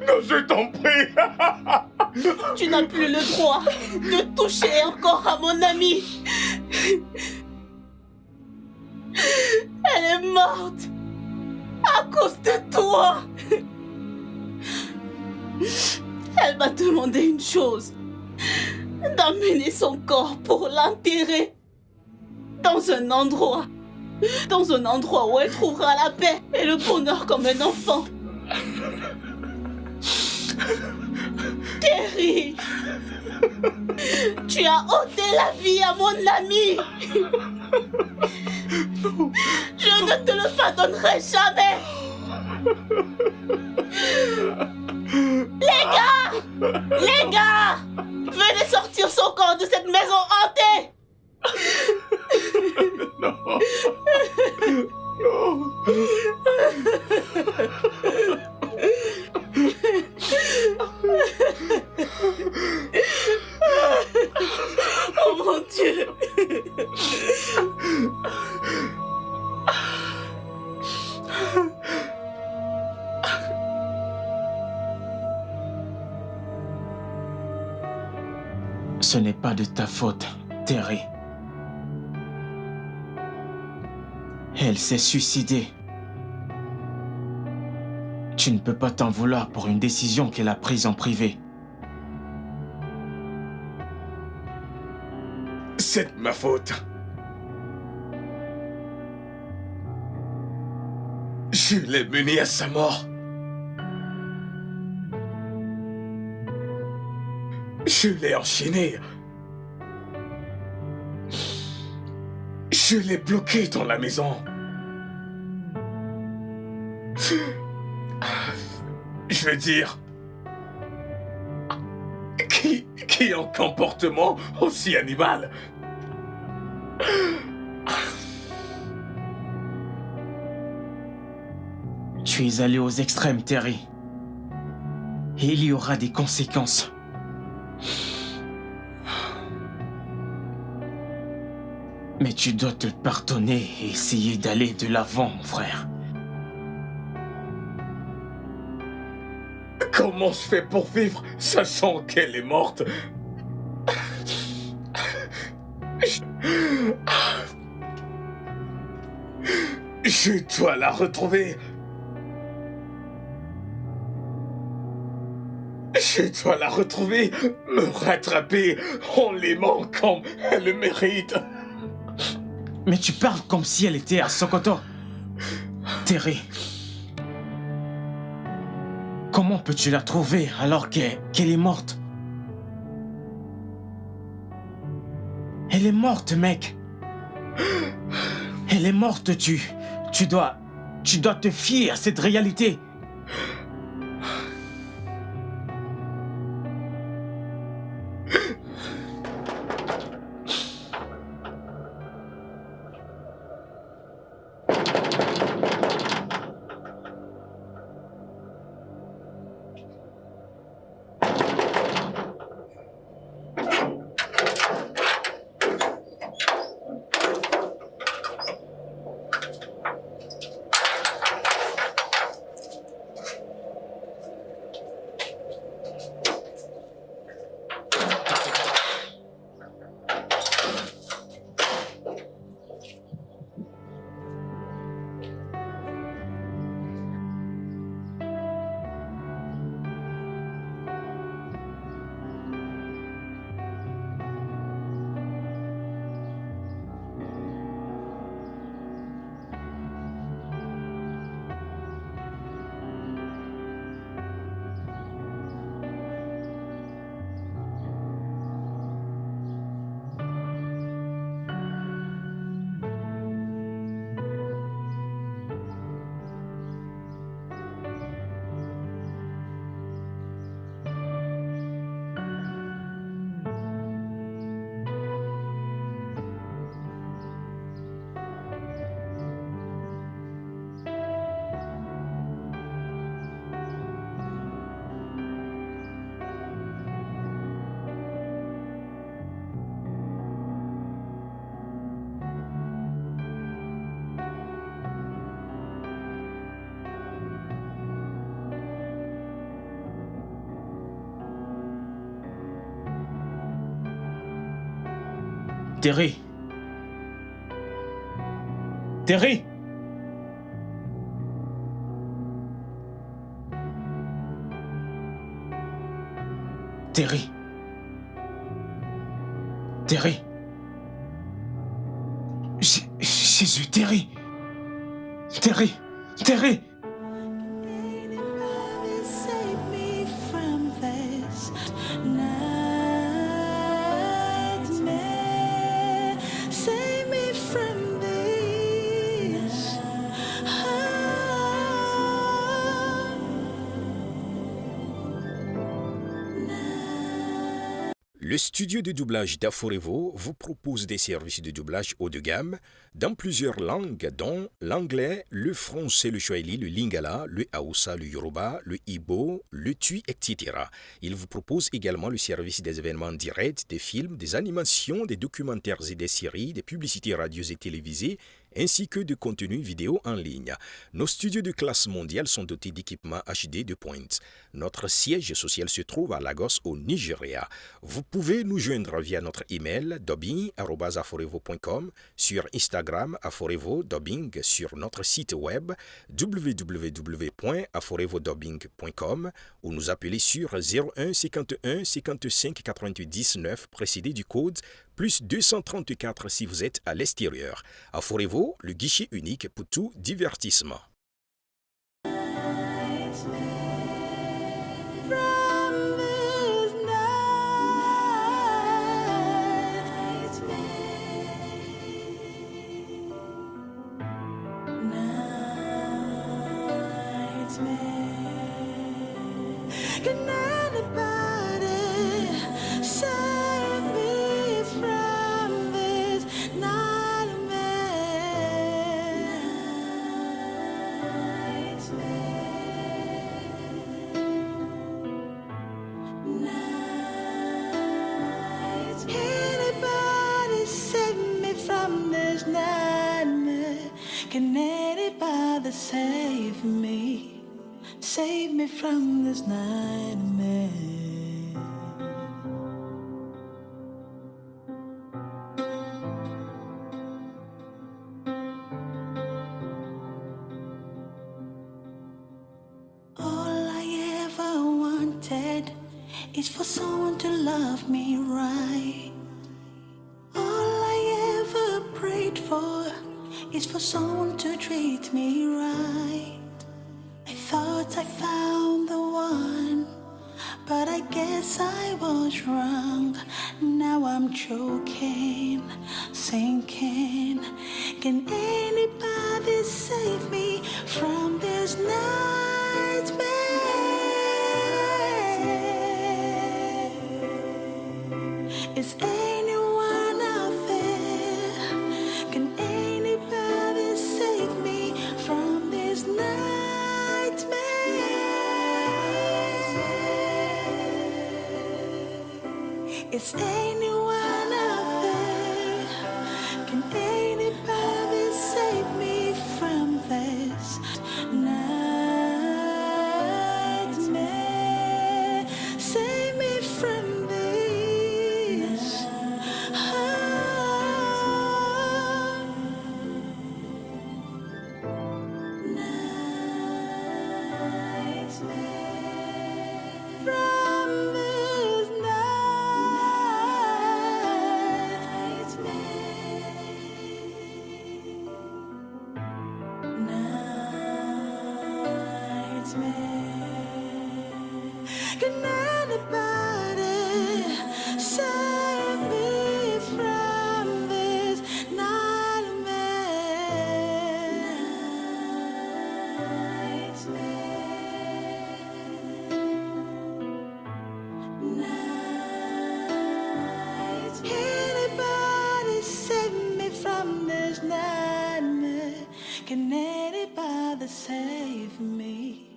Non, je t'en prie. Tu n'as plus le droit de toucher encore à mon amie. Elle est morte à cause de toi. Elle m'a demandé une chose, d'amener son corps pour l'enterrer dans un endroit dans un endroit où elle trouvera la paix et le bonheur comme un enfant. Terry, tu as ôté la vie à mon ami. Je ne te le pardonnerai jamais. Les gars, venez sortir son corps de cette maison hantée. Oh mon Dieu. Ce n'est pas de ta faute, Terry. Elle s'est suicidée. Tu ne peux pas t'en vouloir pour une décision qu'elle a prise en privé. C'est de ma faute. Je l'ai mené à sa mort. Je l'ai enchaîné. Je l'ai bloqué dans la maison. Je veux dire, qui a un comportement aussi animal? Tu es allé aux extrêmes, Terry. Et il y aura des conséquences. Mais tu dois te pardonner et essayer d'aller de l'avant, mon frère. Comment je fais pour vivre sachant qu'elle est morte? Je dois la retrouver. Je dois la retrouver, me rattraper en l'aimant comme elle le mérite. Mais tu parles comme si elle était à Sokoto. Terry. Comment peux-tu la trouver alors qu'elle est morte? Elle est morte, mec. Elle est morte, tu dois te fier à cette réalité. Terry. Terry. Terry. Terry. Jésus, Terry! Terry! Terry! Save me from this nightmare. Save me from this. Le studio de doublage d'Aforevo vous propose des services de doublage haut de gamme dans plusieurs langues, dont l'anglais, le français, le swahili, le lingala, le hausa, le yoruba, le igbo, le tui, etc. Il vous propose également le service des événements directs, des films, des animations, des documentaires et des séries, des publicités radios et télévisées, ainsi que de contenus vidéo en ligne. Nos studios de classe mondiale sont dotés d'équipements HD de pointe. Notre siège social se trouve à Lagos, au Nigeria. Vous pouvez nous joindre via notre email dubbing@aforevo.com, sur Instagram Aforevo Dubbing, sur notre site web www.aforevodubbing.com ou nous appeler sur 01 51 55 88 19 précédé du code plus 234 si vous êtes à l'extérieur. Aforevo, le guichet unique pour tout divertissement. Can anybody save me from this Anybody save me from this nightmare? Can anybody save me? Save me from this nightmare. All I ever wanted is for someone to love me right. All I ever prayed for is for someone to treat me right. I thought I found the one, but I guess I was wrong. Now I'm choking, sinking. Can anybody save me from this nightmare? Is anyone out there? Can anybody save me from this nightmare? Is anyone out there? Can anybody save me from this nightmare? Save me from this. From this nightmare. Can anybody save me from this Anybody save me from this nightmare? Can anybody save me?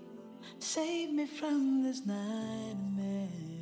Save me from this nightmare.